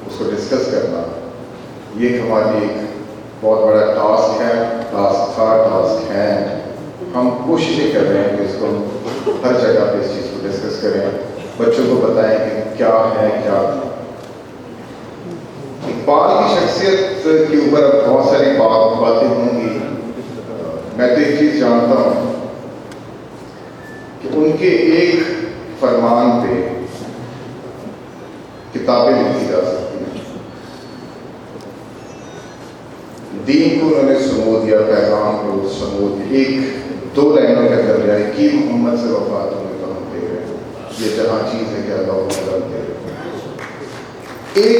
اس کو ڈسکس کرنا، یہ ہماری ایک بہت بڑا ٹاسک ہے، ٹاسک تھا، ٹاسک ہے۔ ہم کوششیں کر رہے ہیں کہ اس کو ہر جگہ پہ اس چیز کو ڈسکس کریں، بچوں کو بتائیں کہ کیا ہے کیا نہیں۔ اقبال کی شخصیت کے اوپر اب بہت ساری باتیں ہوں گی۔ میں تو ایک چیز جانتا ہوں کہ ان کے ایک فرمان پہ کتابیں لکھی جا سکتی ہیں۔ دین کو انہوں نے سمو دیا، پیغام کو سمو دیا، ایک دو لائنوں کے اندر لیا کہ محمد سے وفات ہونے کا ہم دے رہے ہیں، یہ جہاں چیز ہے کہ اللہ محمد دے رہے ہیں۔ ایک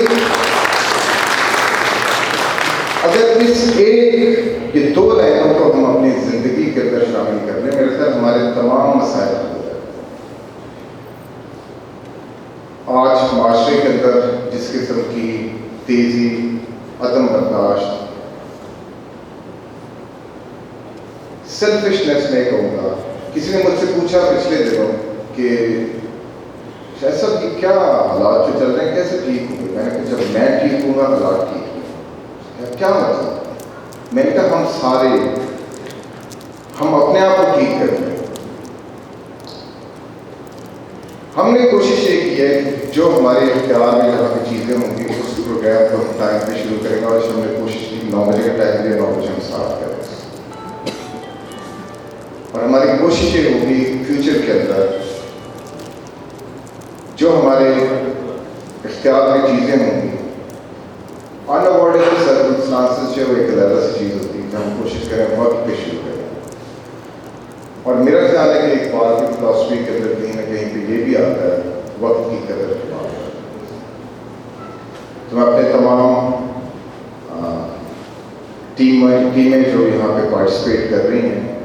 اگر اس ایک یہ دو لائنوں کو ہم اپنی زندگی کے اندر شامل کر لیں، میرے خیال ہمارے تمام مسائل ہو جائیں۔ آج معاشرے کے اندر جس قسم کی تیزی، عدم برداشت، سیلفشنس میں کہوں گا، کسی نے مجھ سے پوچھا پچھلے دنوں کہ شاید صاحب یہ کیا حالات جو چل رہے ہیں کیسے ٹھیک ہوں گے؟ میں نے کہا جب میں ٹھیک ہوں گا حالات ٹھیک ہوں۔ کیا مطلب؟ میں نے کہا ہم سارے ہم اپنے آپ کو ٹھیک کر لیں۔ ہم نے کوشش یہ کی ہے کہ جو ہمارے اختیار میں جہاں پہ چیزیں ہوں گی اس پروگرام کو ہم ٹائم پہ شروع کریں گے، اور ہم نے کوشش کی 9 بجے کا ٹائم دیا، 9 بجے ہم اسٹارٹ کریں۔ اور ہماری کوشش یہ ہوگی فیوچر کے اندر جو ہمارے اختیار میں چیزیں ہوں گی، انوائڈیبل سرکمسٹانسز جو ایک علیحدہ سی چیز ہوتی ہے کہ ہم کوشش کریں وقت پہ شروع کریں۔ اور میرا خیال ہے کہ اقبال کی فلاسفی کے اندر کہیں نہ کہیں پہ یہ بھی آتا ہے وقت کی قدر کی بات ہے۔ تو میں اپنے تمام ٹیمیں جو یہاں پہ پارٹیسپیٹ کر رہی ہیں،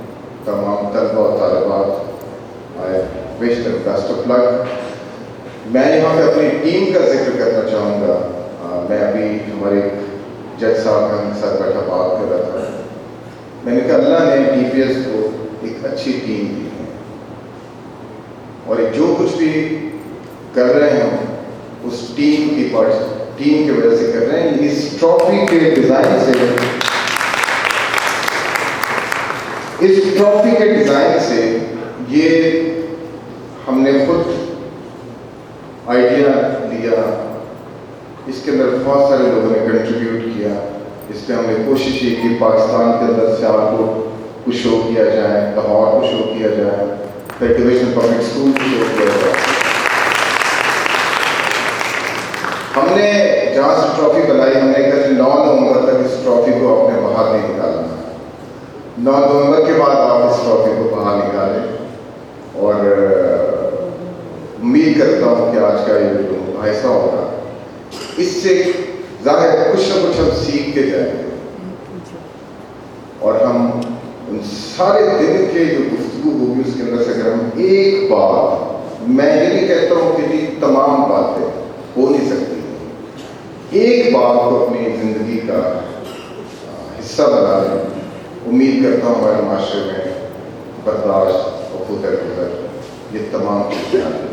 تمام طلبہ اور طالبات، آئی وش دم بیسٹ آف لک۔ میں یہاں پہ اپنی ٹیم کا ذکر کرنا چاہوں گا۔ میں ابھی ہمارے جج صاحب کا ساتھ بیٹھا بات کر رہا تھا، میں نے کہا اللہ نے ڈی پی ایس کو ایک اچھی ٹیم دی ہے، اور جو کچھ بھی کر رہے ہیں اس ٹیم کی وجہ سے کر رہے ہیں۔ اس ٹرافی کے ڈیزائن سے یہ ہم نے خود آئیڈیا لیا، اس کے اندر بہت سارے لوگوں نے کنٹریبیوٹ کیا۔ اس پہ ہم نے کوشش یہ کی پاکستان کے اندر سیالکوٹ کو شو کیا جائے، لاہور کو شو کیا جائے، ڈویژن پبلک اسکول کو شو کیا جائے۔ ہم نے جہاں سے ٹرافی بنائی، ہم نے کہا 9 نومبر تک اس ٹرافی کو آپ نے باہر نہیں نکالنا، 9 نومبر کے بعد آپ اس ٹرافی کو باہر نکالیں۔ اور امید کرتا ہوں کہ آج کا یہ جو مباحثہ ہوگا اس سے ظاہر کچھ نہ کچھ ہم سیکھ کے جائیں گے، اور ہم ان سارے دن کے جو گفتگو ہوگی اس کے اندر سے اگر ہم ایک بات، میں یہ نہیں کہتا ہوں کہ جی تمام باتیں ہو نہیں سکتی، ایک بات کو اپنی زندگی کا حصہ بنا لیں، امید کرتا ہوں ہمارے معاشرے میں برداشت اور خود یہ تمام چیزیں آ جائیں۔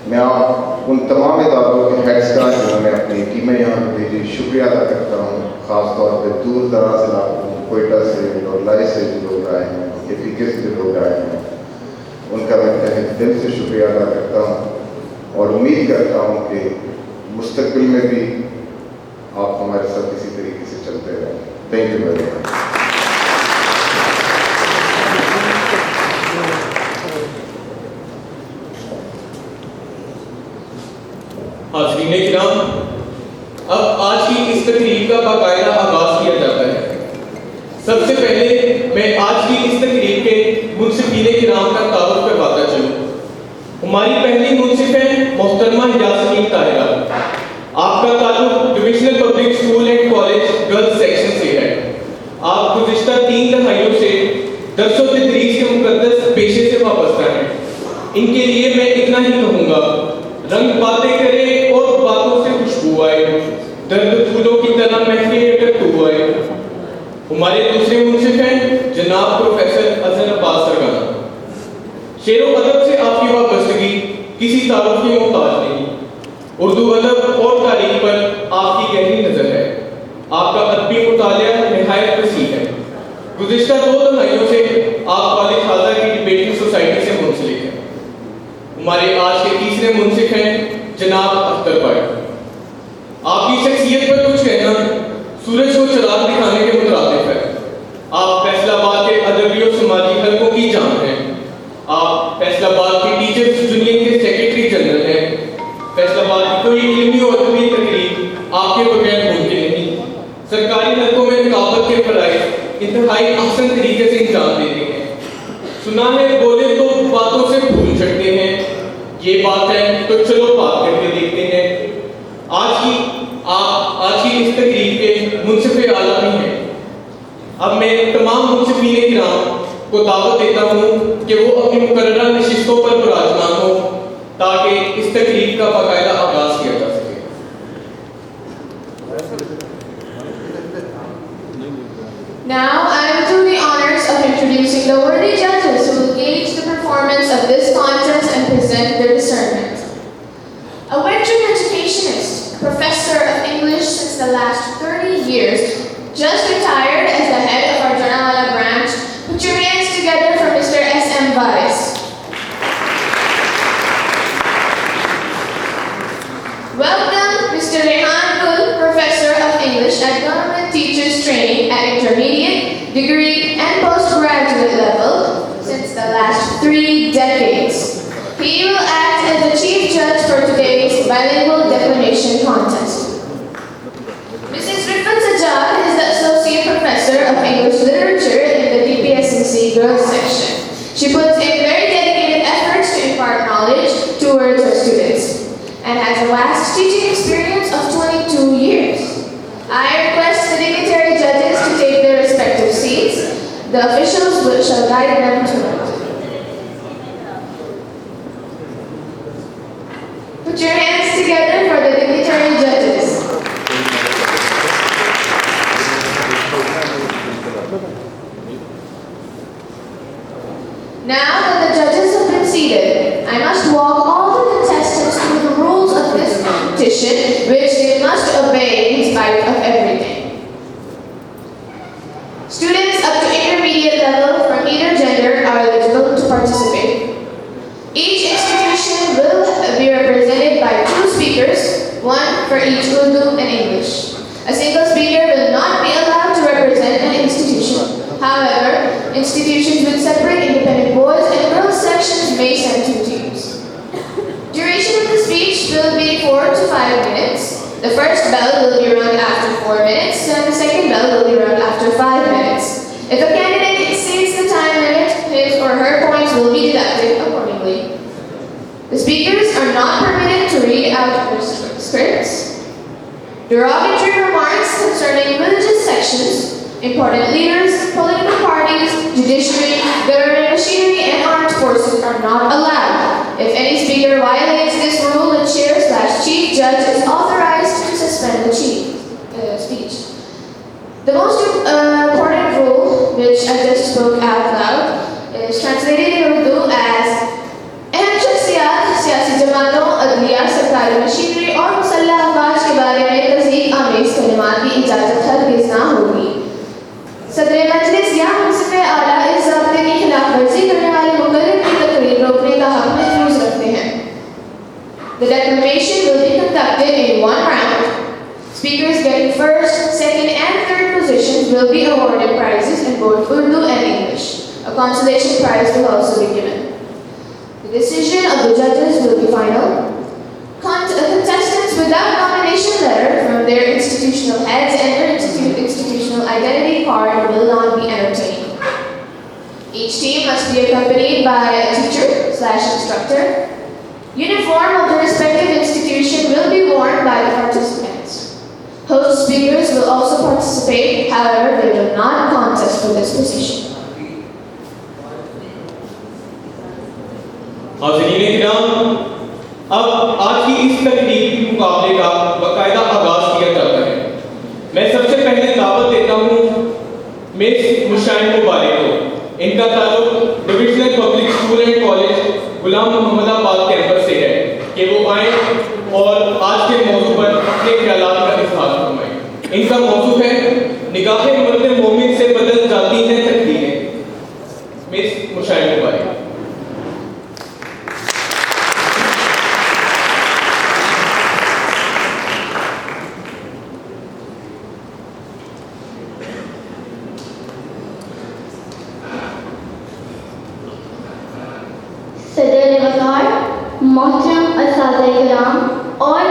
میں آپ ان تمام اداروں کے ہیڈس کا جنہوں نے اپنی ٹیمیں یہاں پہ بھیجی شکریہ ادا کرتا ہوں، خاص طور پہ دور دراز علاقوں، کوئٹہ سے، لولائی سے جو لوگ آئے ہیں، کے پی کے سے جو لوگ آئے ہیں، ان کا میں تہہ دل سے شکریہ ادا کرتا ہوں، اور امید کرتا ہوں کہ مستقبل میں بھی آپ ہمارے ساتھ اسی طریقے سے چلتے رہیں۔ Thank you very much. حاضرین کرام، اب آج کی اس تقریب کا باقاعدہ آغاز کیا جاتا ہے۔ سب سے پہلے میں آج کی اس تقریب کے منصفین کرام کا تعارف کرواتا چلوں۔ ہماری پہلی منصف ہیں محترمہ یاسمین طاہرہ۔ آپ کا تعلق divisional public school and college girls section سے ہے۔ آپ گزشتہ 3 دہائیوں سے درس و تدریس کے مقدس پیشے سے وابستہ ہیں۔ ان کے لیے میں اتنا ہی کہوں گا، رنگ باتیں کرے اور باتوں سے خوشبو آئے، درد پھولوں کی طرح مہکے اگر تو آئے۔ ہمارے دوسرے منصف ہیں جناب پروفیسر اظہر عباس سرگانا۔ شعر و ادب سے آپ کی وابستگی کسی تعارف کی आज की इस तकरीब के मुनसिफ आला भी हैं। अब मैं तमाम मुनसिफीन किराम को दावत देता हूँ कि वो अपनी मुकर्ररा नशिस्तों पर विराजमान हो ताकि इस तकरीब का बाकायदा आगाज किया जा सके। Now I will do the honors of introducing the worthy judges who will gauge the performance of this contest and present their discernment. A veteran educationist, professor of English since the last 30 years, just retired as the head of our Janawala branch. Put your hands together for Mr. S.M. Vice. Welcome Mr. Rehan Gul, professor of English at Government Teachers Training at intermediate, degree, and postgraduate level since the last 3 decades. He will act as the chief judge for today's bilingual declamation contest. Mrs. Rifat Sajjad is the associate professor of English literature in the DPSNC girls section. She puts in very dedicated efforts to impart knowledge towards her students and has a vast teaching experience of 22 years. I request the dignitary judges to take their respective seats. The officials shall guide them tonight. Put your hands together for the dignitary judges. Now that the judges have been seated, I must walk all the contestants through the rules of this competition, which they must obey in spite of everything. Students up to intermediate level from either gender are eligible to participate. Each institution will be represented by 2 speakers, 1 for each Urdu and English. A single speaker will not be allowed to represent an institution. However, institutions with separate independent boys and girls sections may send 2 teams. Duration of the speech will be 4 to 5 minutes. The first bell will be rung after 4 minutes and the second bell will be rung after 5 minutes. If a candidate exceeds the time limit, his or her points will be deducted accordingly. The speakers are not permitted to read out their scripts. Derogatory remarks concerning religious sections, important leaders, political parties, judiciary, government machinery, and armed forces are not allowed. If any speaker violates this rule, the chair/chief judge is authorized to suspend the speech. The most important rule, which I just spoke out loud, is translated in Urdu as अहम शख्सियात सियासी जमातों, अदलिया, सरकारी machinery और मुसल्लह अफवाज के बारे में तज़हीक आमेज़ कलिमात की इजाज़त हरगिज़ ना होगी। सदर मजलिस या मुंसिफ़ आला इस ज़ाब्ते की खिलाफ वर्जी करने वाले मुकर्रर की तकरीर रोकने का हक महफूज रखते हैं। The declamation will be conducted in 1 round. Speakers getting first, second, and third positions will be awarded prizes in both Urdu and English. A consolation prize will also be given. The decision of the judges will be final. Contestants without nomination letter from their institutional heads and their institutional identity card will not be entertained. Each team must be accompanied by a teacher/instructor. Uniform of the respective institution will be worn by the participants. Host speakers will also participate, however, they will not contest for this position. हाज़रीन किराम, अब आज की इस तकरीबी मुकाबले का बाकायदा आगाज किया जाता है। मैं सबसे पहले दावत देता हूँ मिस मुशाइन मुबारक को। इनका ताल्लुक divisional public school and college Ghulam Mohammadabad campus से है कि वो आए और आज के मौजू पर अपने ख्यालात का इज़हार फरमाएं। इनका मौजू है निगाहे मर्द मोमिन से बदल जाती हैं तकदीरें। मिस मुशाइन मुबारक। मोहतरम असातिज़े-ए-किराम और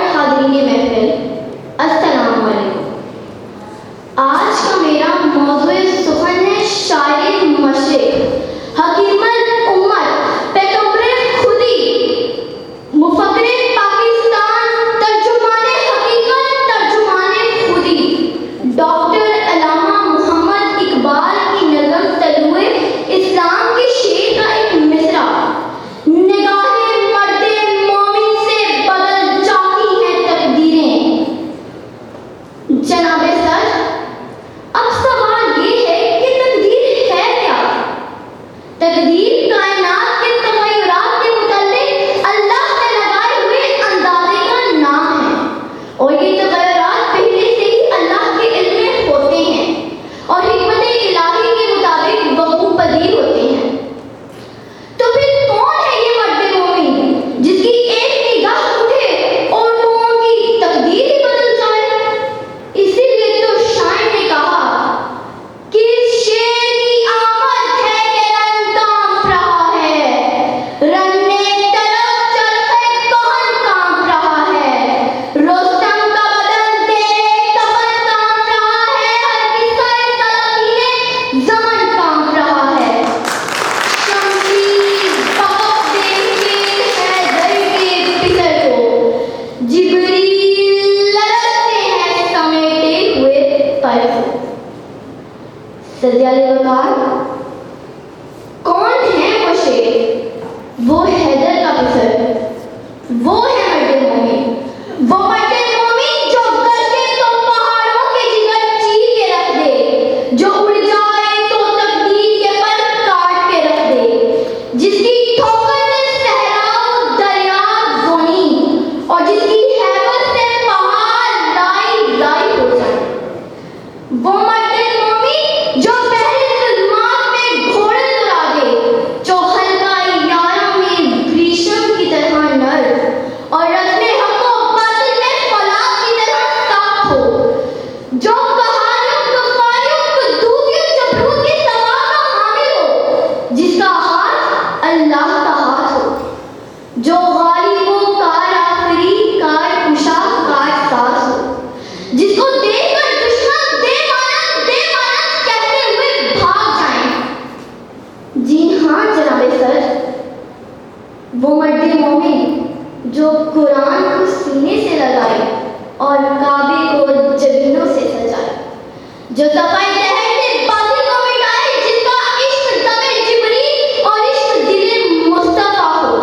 सज्जाले वकार कौन है वो शेर, वो हैदर का पिसर, वो है मर्दे मोमिन, वो मर्दे मोमिन जो करके तो पहाड़ों के जिगर चीर के रख दे, जो उड़ जाए तो तकदीर के पर काट के रख दे, जिसकी ठोकर से सहरा दरिया गोनी और जिसकी हैबत से पहाड़ लाई लाई हो जाए, वो मर्दे मोमिन जो पहले जुल्मात में घोड़े दुरा दे, जो हल्का यारों में भीषम की तरह नर और रस्मे हको बातिल में फौलाद की तरह साफ हो, जो कहानियों तूफानियों कुद्दूसियों जबरूत की सवा का हामिल हो, जिसका हाथ अल्लाह का हाथ हो, जो गालिबों कार आफरी कार कुशा कार सास हो, जिसको देखकर दुश्मन दे माना कहते हुए भाग जाएं। जी हाँ जनाबे सर, वो मर्दे मोमिन जो कुरान को सीने से लगाए और काबे को जबीनों से सजाए, जो सफाई लहर से बातिल को मिटाए, जिसका इश्क दमे जिब्रील और इश्क दिले मुस्तफा हो,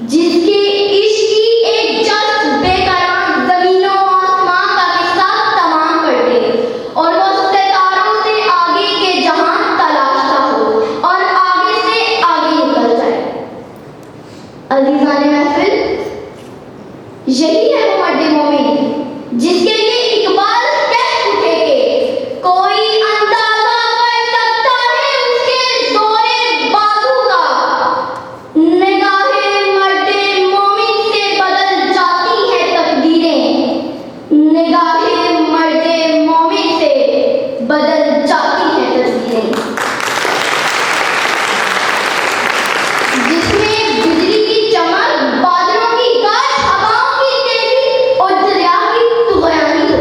जिसके इश्क की एक जस्त बेकरार जमीनों आसमां का किस्सा तमाम कर दे और वो सितारों से आगे के जहां तलाशता हो और आगे से आगे निकल जाए। अजीजाने महफिल, यही है वो मर्दे मोमिन जिसके लिए इकबाल कह उठे के कोई अंदाजा कर सकता है उसके जोरे बाजू का, निगाहे मर्दे मोमिन से बदल जाती है तकदीरें, निगाहे मर्दे मोमिन से बदल जाती है तकदीरें, जिसमें बिजली की चमक, बादलों की गाज, हवाओं की तेजी और दरिया की तुगयानी हो,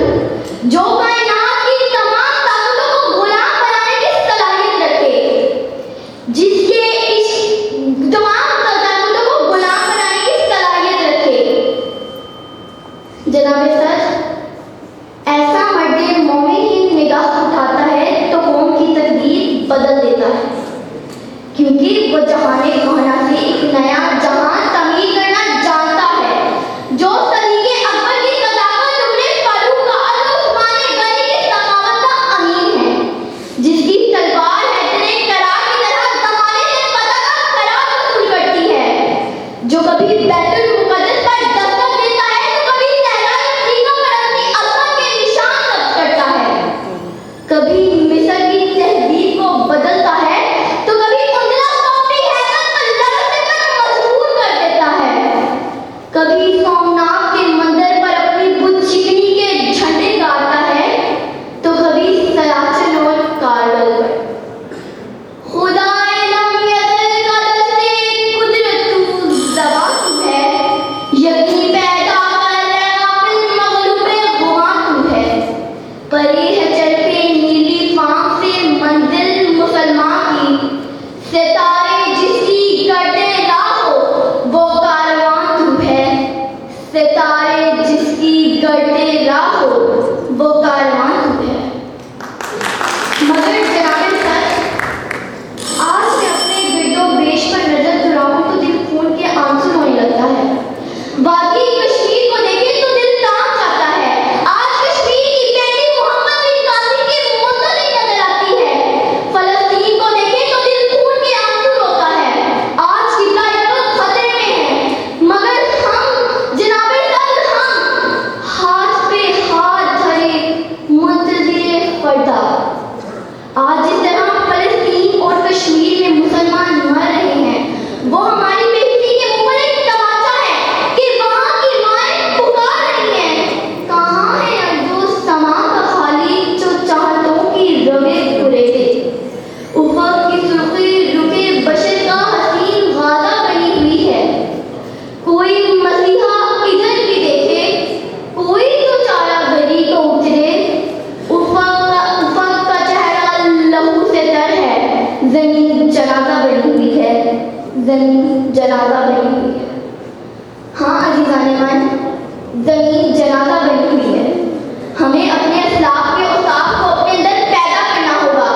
जो कायनात की तमाम ताकतों को गुलाम बनाने की सलाहियत रखे, जिसके इस तमाम ताकतों को गुलाम बनाने की सलाहियत रखे। जनाबे सर, ऐसा मर्दे मोमिन ही निगाह उठाता है तो कौम की तकदीर बदल देता है, क्योंकि वो जहाने कहना से एक नया जहां तमीर करना जानता है, जो सलीके अकबर की सदाकत, उमरे फारूक का अदल, उस्माने गनी की सखावत का अमीन है, जिसकी तलवार हैदरे करार की तरह जमाने से पता का खराब वसूल करती है, जो कभी बैतुल मुकद्दस पर दस्तक देता है तो कभी सहराए अफ्रीका पर अपनी अज़मत के निशान दर्ज करता है, कभी मिस्र की तहजीब को बदलता है तो कभी उंदला को अपनी हैबत पर लड़ने पर मजबूर कर देता है, कभी सोमनाथ के मंदिर पर अपनी बुत शिकनी के झंडे गाड़ता है तो कभी सयाचन और कारगिल पर। खुदाए लम यज़ल का दस्ते कुदरत तू ज़बा तू है, यकीन पैदा कर गाफिल मग़लूबे गुमा तू है, परी है चल के नीली फांक से मंजिल मुसलमान की, सितारे जिसकी करते राह हो वो कारवां तू है, सितारे जिसकी करते राह हो वो कारवां तू है। मगर जनाबे सर, आज मैं अपने गिरदो बेश पर नजर दुराऊं तो दिल खून के आंसू होने लगता है, वादी कश्मीर को देखे तो दिल कांप जाता है, आज कश्मीर की बेटी मोहम्मद बिन कासिम की मुंतज़िर नजर आती है, फलस्तीन को देखे तो दिल खून के आंसू रोता है, आज किबला यकूत खतरे में है, मगर हम जनाबे सर, हम हाथ पे हाथ धरे मुंतज़िर फरदा, आज जिस तरह फलस्तीन और कश्मीर में मुसलमान मर रहे हैं, वो हमारी बेइज्जती के मुंह पर एक तमाचा है कि वहाँ की माएं पुकार रही हैं, कहाँ है अर्ज़ो समा का खाली जो चाहतों की रवे कुरेदे, उफ़क़ की सुर्ख़ी रुके बशर का हसीन गाज़ा बनी हुई है, कोई मसीहा इधर भी देखे, कोई तो चारा गरी को उतरे, उफ़क़ का चेहरा लहू से तर है, ज़मीन जनाज़ा बनी हुई है, ज़मीन जनाज़ा बनी हुई है। हाँ अज़ीज़ाने मन, ज़मीन जनाज़ा बनी हुई है, हमें अपने असलाफ के औसाफ को अपने अंदर पैदा करना होगा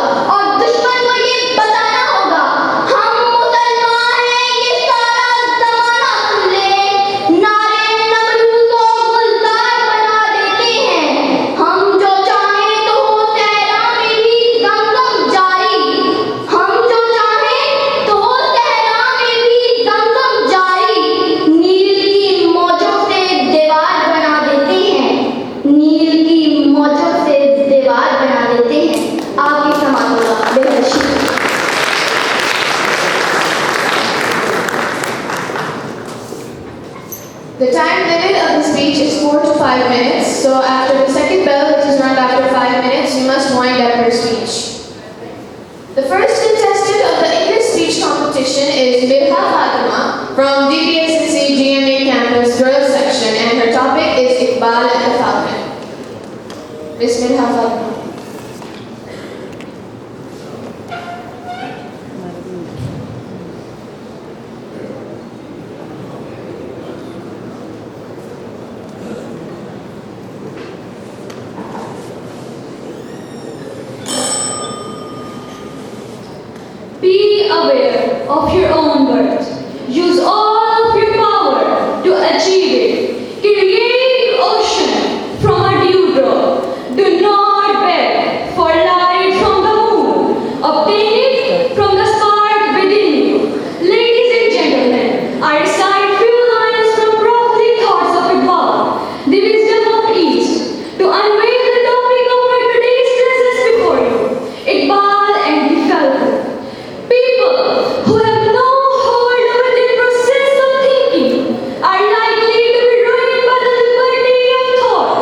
So after the second bell, which is around after 5 minutes, you must wind up your speech. The first contestant of the English speech competition is Mirha Fatima from DPSCC GMA Campus Girls Section, and her topic is Iqbal and the Falcon. Miss Mirha Fatima. Be aware of your own worth. Use all of your power to achieve it. Create ocean from a dewdrop. Do not beg for light from the moon. Obtain it from the spark within you. Ladies and gentlemen, I recite few lines from Prophetic Thoughts of Iqbal, the wisdom of East, to unveil the topic of my today's presence before you. Iqbal and the Falcon. People who have no hold over the process of thinking are likely to be ruined by the liberty of thought.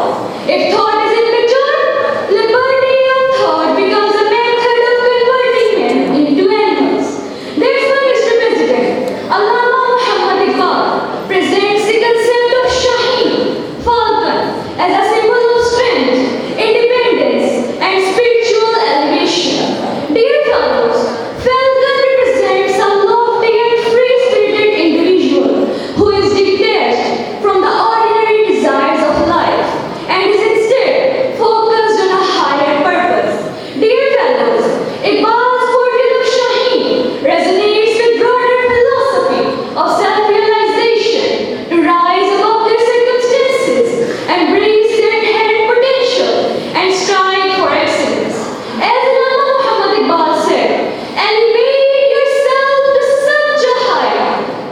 If thought is immature, liberty of thought becomes a method of converting men into animals. That's why, Mr. President, Allama Muhammad Iqbal presents the concept of Shaheen, falcon, as a symbol of strength, independence, and spiritual elevation. Dear fellows, Falcon represents a lofty and free-spirited individual who is detached from the ordinary desires of life and is instead focused on a higher purpose. Dear fellows, Iqbal's portrait of Shaheen resonates with broader philosophy of self-realization to rise above their circumstances, embrace their inherent potential, and strive for excellence. As Allama Muhammad Iqbal said, elevate yourself to such a height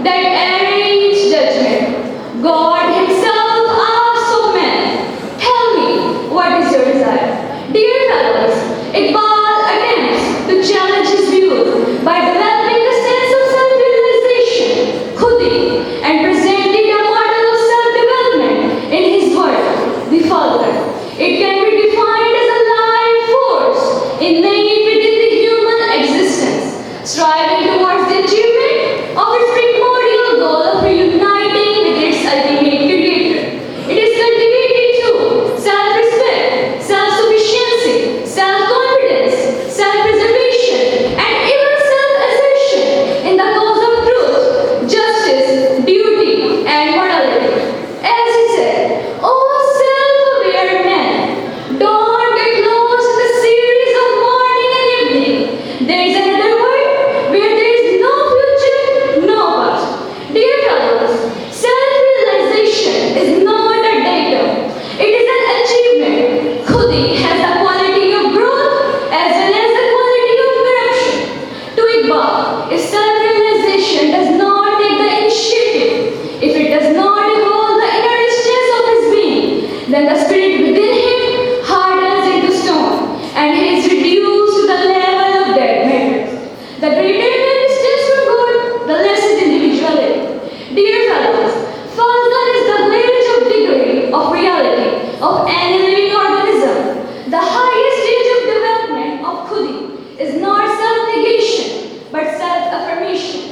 that awaits judgment. God himself asks of man, tell me, what is your desire? Dear fellows, Iqbal attempts to challenge his views by developing a sense of self-realization, khudi, and presenting a model of self-development in his work, The Falcon. It can be defined as a life force innate within the human existence, striving towards the achievement of its primordial goal of reuniting with its ultimate creator. It is cultivated through self-respect, self-sufficiency, self-confidence, self-preservation, and even self-assertion in the cause of truth, justice, duty, and morality. As he said, "O self-aware man, don't get lost in the series of morning and evening. There is another world where there is no future, no past." Dear fellows, self-realization is not a datum. It is an achievement. Khudi has the quality of growth as well as the quality of corruption. To Iqbal, if self-realization does not take the initiative, if it does not evolve the inner distance of his being, then the spirit within him hardens into stone and he is reduced to the level of dead matter. The greater the distance from God, the less his individuality. Dear fellows, Falcon is the relative degree of reality of any living organism. The highest stage of development of khudi is not self-negation but self-affirmation.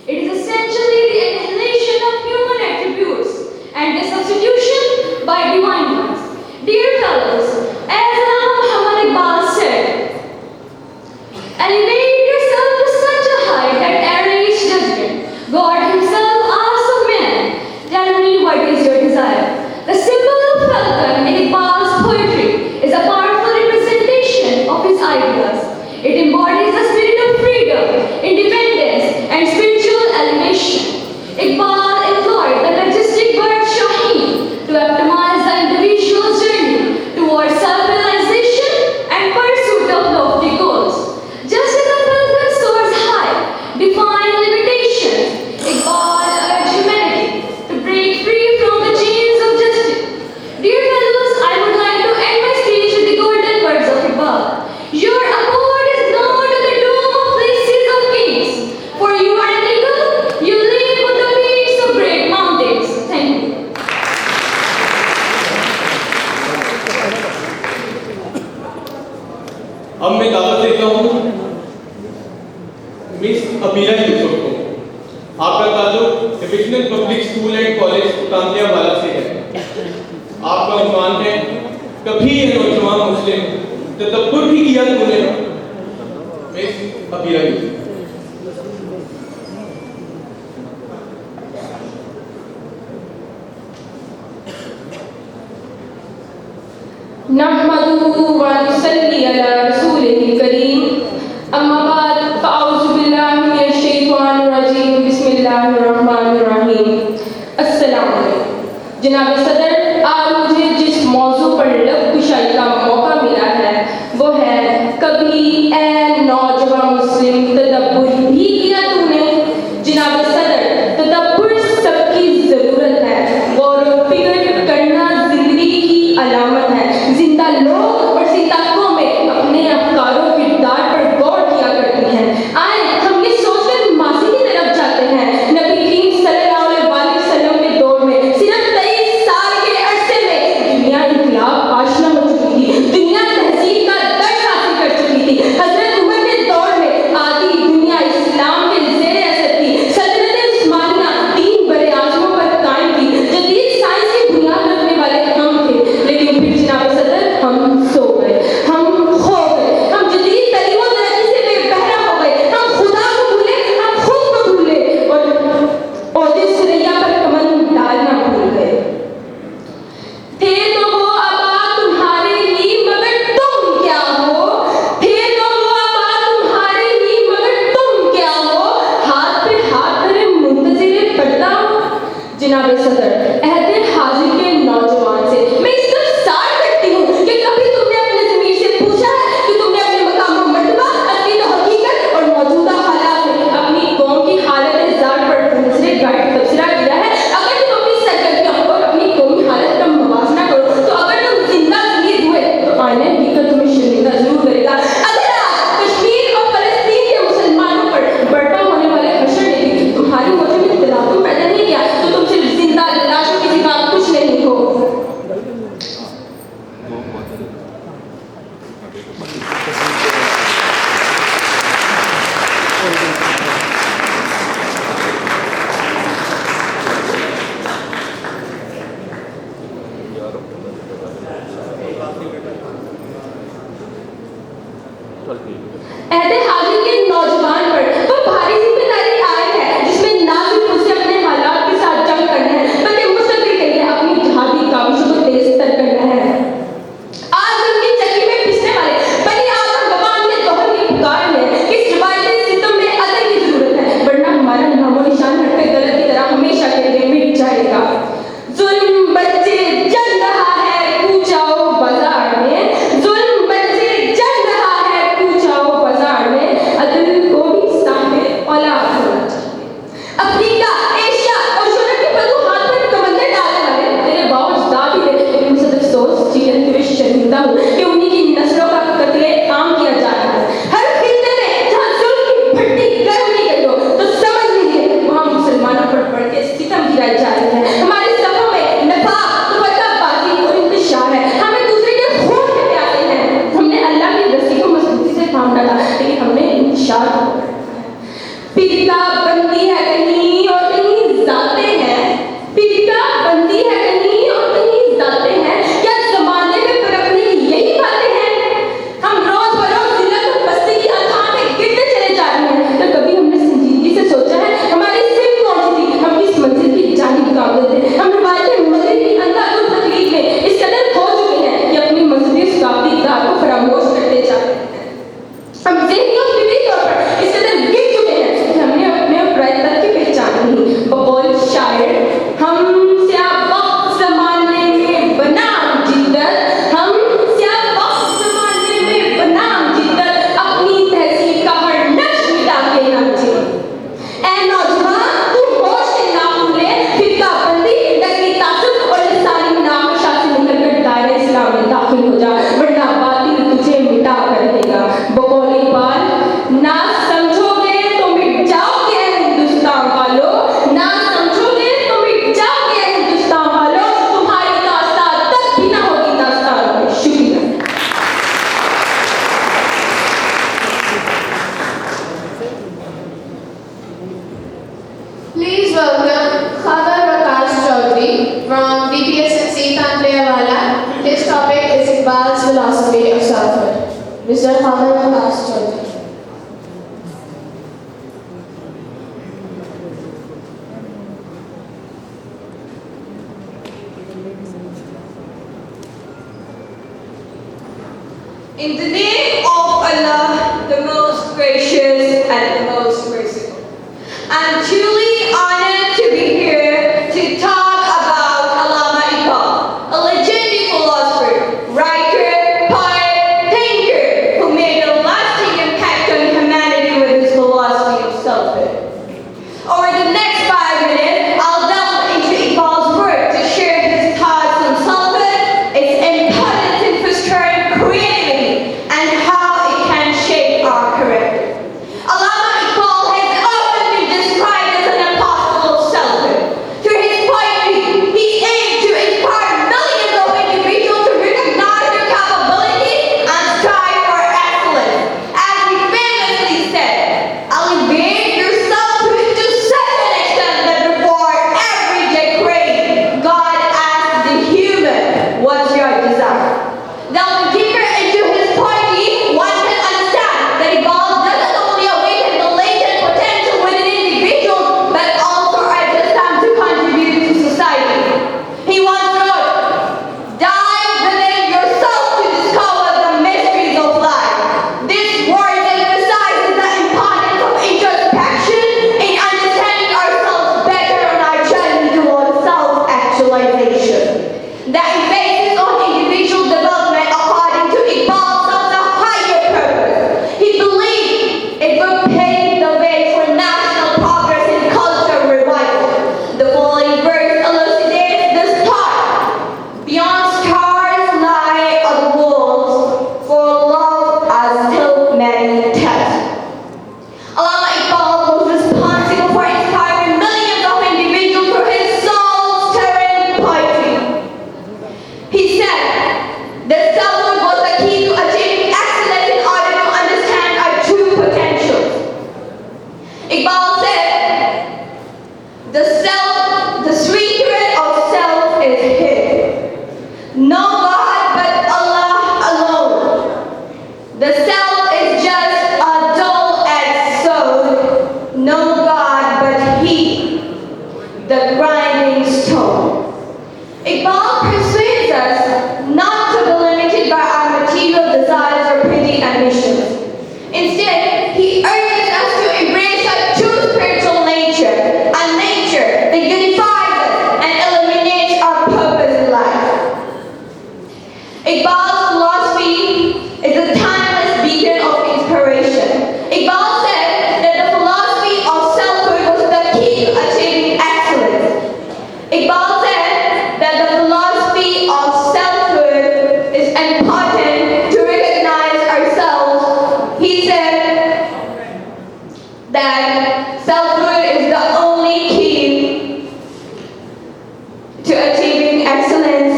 It is essentially the annihilation of human attributes and their substitution by divine ones. Dear अब मैं दावत देता हूँ miss अमीरा यूसुफ को। आपका ताल्लुक divisional public school and college Kantiyawala से है। आपका उन्वान है, कभी ये नौजवान मुस्लिम तदब्बुर भी किया तूने? मिस अमीरा यूसुफ। नहमदुहु व नुसल्ली अला रसूलिहिल करीम, अम्मा बाद, फ़अऊज़ु बिल्लाहि मिनश शैतानिर रजीम, बिस्मिल्लाहिर रहमानिर रहीम। अस्सलाम वालेकुम। जनाब सदर, आज मुझे जिस मौजू पर लब कुशाई का मौका मिला है वो है कभी ए नौजवान मुस्लिम तदब्बुर भी किया तूने? जनाब सदर, तदब्बुर सबकी ज़रूरत है। गौर व फिक्र करना ज़िंदगी की अलामत है। जिंदा लोग और जिंदा कौमें अपने अफकारों किरदार पर गौर किया करती हैं। आए हम ये सोचकर माजी की तरफ जाते हैं। नबी करीम सल्लल्लाहु अलैहि वसल्लम के दौर में सिर्फ 23 साल के अरसे में दुनिया इनकलाब आशना हो चुकी थी, दुनिया तहजीब का दर्ज हासिल कर चुकी थी। हजरत उमर के दौर में आधी दुनिया इस्लाम के ज़ेर असर थी। सल्तनत उस्मानिया 3 बड़े आज़मों पर कायम थी। जदीद साइंस की बुनियाद रखने वाले हम थे, लेकिन फिर जनाब सदर हम सो गए, हम खो गए, हम जदीद तलीम तरक्की से बेबहरा हो गए, हम खुदा को भूले, हम खुद को भूले और जिस सुरैया पर कमर डालना भूल गए। थे तो वो आबाद तुम्हारे ही मगर तुम क्या हो? थे तो वो आबाद तुम्हारे ही मगर तुम क्या हो? हाथ पे हाथ धरे मुंतज़िर पर्दा हो। जनाब सदर, अहदे हाजिर के नौजवान से मैं इस तरह सार करती हूँ कि कभी तुमने अपने ज़मीर से पूछा है कि तुमने अपने मकाम व मर्तबा, असली तो हकीकत और मौजूदा हालात में अपनी कौम की हालत ज़ार पर नज़र गाइड तबसरा किया है? अगर तुम अपनी सरगर्मियों और अपनी कौमी हालत का मुवाज़ना करो तो अगर तुम जिंदा ज़मीर हुए तो आने हकीकत तुम्हें शर्मिंदा जरूर करेगा। अगर आज कश्मीर और फ़लस्तीन के मुसलमानों पर बर्पा होने वाले हशर ने भी तुम्हारी मोहब्बत में इख्तिलाफ पैदा नहीं किया तो तुम सिर्फ जिंदा लाशों के सिवा कुछ नहीं हो। अहदे हाजिर के नौजवान पर वो भारी जिम्मेदारी आए है जिसमें ना सिर्फ उसे अपने हालात के साथ जंग करना है बल्कि मुस्तकिल के लिए अपनी जिहादी काविशों को तेज तर करना है। आज उनकी चक्की में पिसने वाले बनी आदम गवान के दोहर की पुकार है कि इस रिवायती सितम में अदल की जरूरत है, वरना हमारा नामो निशान हटके गलत की तरह हमेशा के लिए मिट जाएगा। जुल्म बच्चे जल रहा है कूचाओ बाजार में, जुल्म बच्चे जल रहा है कूचाओ बाजार में, अदल को भी सामने औलाद होना चाहिए। अफ्रीका, एशिया और यूरोप के फतूहात पर कमंदर डालने वाले तेरे बावजदाद ही थे, लेकिन मुझसे अफसोस चीज़ हुए शर्मिंदा हूँ कि उन्हीं की नस्लों का कत्ले आम किया जा रहा है। हर खित्ते में जहाँ जुल्म की भट्टी गर्म नहीं गई हो तो समझ लीजिए वहाँ मुसलमानों पर बढ़ के सितम गिराई जा रही है। हमारे सफों में नफाक, फतवाबाजी और इंतशार है। हम एक दूसरे के खून के प्यासे हैं। हमने अल्लाह की रस्सी को मजबूती से थाम डाला, लेकिन हमने इंतशार को पिता बंदी है कहीं और कहीं जाते हैं, पिता बंदी है कहीं और कहीं जाते हैं। क्या जमाने में परखने की यही is Iqbal's philosophy of selfhood. Mr. Khaman Abbas Chaudhary. In the name of Allah, the most gracious and the most merciful, I'm truly honored to be here to talk about Allama Iqbal, a legendary philosopher, writer, poet, thinker who made a lasting impact on humanity with his philosophy of selfhood. Over the next 5 minutes, I'll delve into Iqbal's work to share his thoughts on selfhood, its importance in fostering creativity, and how it can shape our character. Allama Iqbal has often been described as an apostle of selfhood. Through his poetry, he aimed to inspire millions of individuals to recognize their capabilities and strive for excellence. As he famously said, elevate your selfhood to such an extent that before every decree, God asks the human, what's your desire? Delving deeper into his poetry, one can understand that Iqbal doesn't only awaken the latent potential within individuals, but also urges them to contribute to society. He once wrote, dive within yourself to discover the mysteries of life. This word emphasizes the importance of introspection in understanding ourselves better on our journey towards self-actualization. The emphasis on individual development according to Iqbal serves a higher purpose. He believed it would pave the way for national progress and cultural revival. The following verse elucidates this thought. Beyond stars lie other worlds, for love has still many tests. Allama Iqbal was responsible for inspiring millions of individuals through his soul-stirring poetry. He said that selfhood was the key to achieving excellence in order to understand our true potentials. Iqbal said, the secret of self is hid. No God but Allah alone. The self is just a dull-edged sword. No God but He, the grinding stone. Iqbal persuades us not to be limited by our material desires or petty ambitions. Instead, he urges us to embrace our true spiritual nature, a nature that unifies us and illuminates our purpose in life. Iqbal's philosophy is a timeless beacon of inspiration. Iqbal said that the philosophy of selfhood was the key to achieving excellence. Iqbal said that the philosophy of selfhood is important to recognize ourselves. He said that selfhood is the only key to achieving excellence.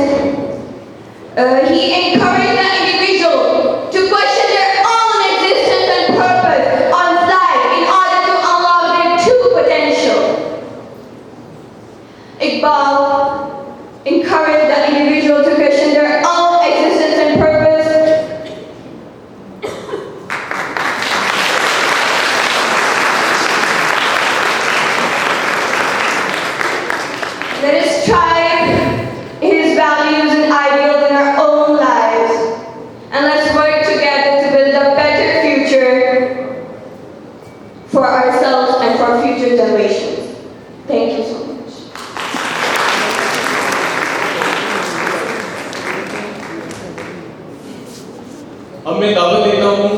He encouraged the individual to question their own existence and purpose on life in order to unlock their true potential. Iqbal encouraged the individual to question their own existence and purpose. Let us strive in his values and ideals in our own lives, and let's work together to build a better future for ourselves and for future generations. Thank you so much. अब मैं दावत देता हूँ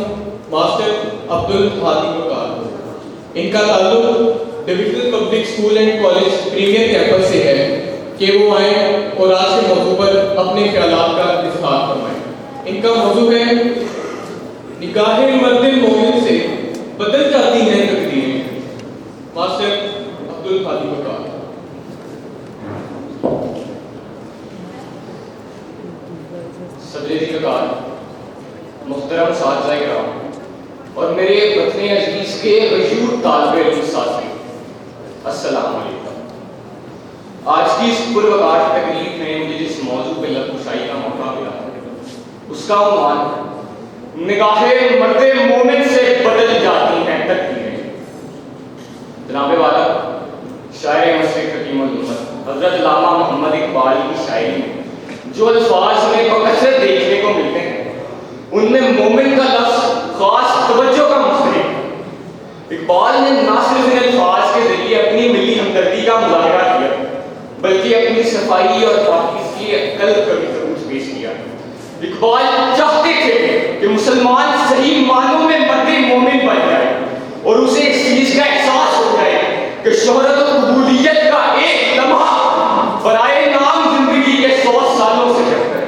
master Abdul Hadi Waqar. इनका ताल्लुक divisional public school and college premier campus से है कि वो आए और आज के मौजू पर अपने ख्यालात का इजहार फरमाएं। इनका मौजू है निगाहे मर्दिल मोमिन से बदल जाती हैं तकदीरें। मास्टर अब्दुल हादी वकार। सदर इक़्तिदार, मुहतरम साथिया किराम और मेरे वतन अजीज के वजूद तालिब इल्म साथी, अस्सलाम वालेकुम। आज की इस पुरवकार तकरीब में मुझे जिस मौजू पर लबकुशाई का मौका मिला اس کا عنوان نگاہیں مرد مومن سے بدل جاتی ہیں تقدیریں. جناب والا شاعر مشرق حکیم الامت حضرت علامہ محمد اقبال کی شاعری میں جو الفاظ ہمیں بکثرت دیکھنے کو ملتے ہیں ان میں مومن کا لفظ خاص توجہ کا مستحق ہے. اقبال نے نہ صرف ان الفاظ کے ذریعے اپنی ملی ہمدردی کا مظاہرہ کیا بلکہ اپنی صفائی اور پاکیزگی قلب کا بھی ثبوت پیش کیا. اقبال چاہتے تھے کہ مسلمان صحیح معنوں میں مرد مومن بن جائے اور اسے اس چیز کا احساس ہو جائے کہ شہرت و قبولیت کا ایک لمحہ برائے نام زندگی کے 100 سالوں سے بہتر ہے.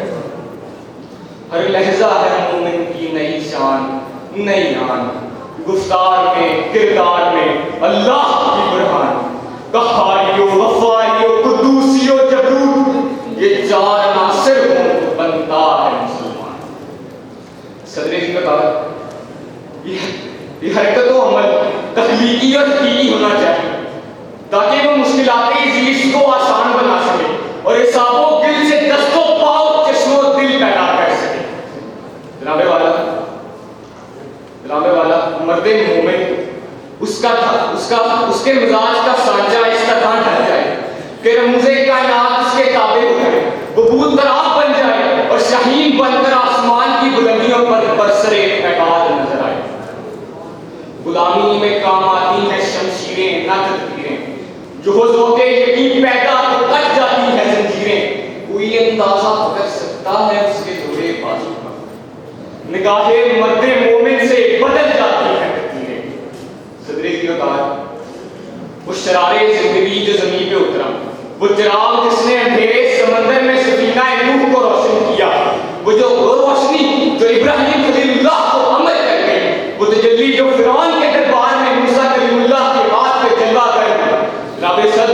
ہر لحظہ ہے مومن کی نئی شان نئی آن، گفتار میں کردار میں اللہ کی برہان. قہاریو وفاریو قدوسیو جبروت یہ 4 عناصر ہوں تو بنتا ہے مسلمان. صدر جی کا کہا یہ حرکت و عمل تخلیقی اور حقیقی ہونا چاہیے تاکہ وہ مشکلات زیست کو آسان بنا سکے اور حساب و دل سے دست و پاؤ چشم و دل پیدا کر سکے. جناب والا مرد مومن اس کے مزاج کا سانچہ اس طرح ڈھل جائے کہ رموز کائنات اس کے تابع ہو جائے، وہ بھول تراب بن جائے اور شاہین بن کر آسمان کی بلندیوں پر برسرے عباد نظر آئے. غلامی میں کام آتی ہیں شمشیریں نہ تدبیریں، جو ہو ذوق یقین پیدا تو کٹ جاتی ہیں زنجیریں. کوئی اندازہ کر سکتا ہے اس کے جوڑے بازو کا، نگاہیں مرد مومن سے بدل جاتی ہیں تقدیریں. صدر جی کا کہا وہ شرارے زندگی جو زمین پہ اترا، وہ چراغ جس نے اندھیرے سمندر میں سفینہ نوح کو روشن کیا، وہ روشنی جو ابراہیم خلیل اللہ کو عمل کر گئی، وہ تجلی جو فرعون کے دربار میں موسیٰ کلیم اللہ کے ہاتھ پہ جلوہ کر گیا. رب صد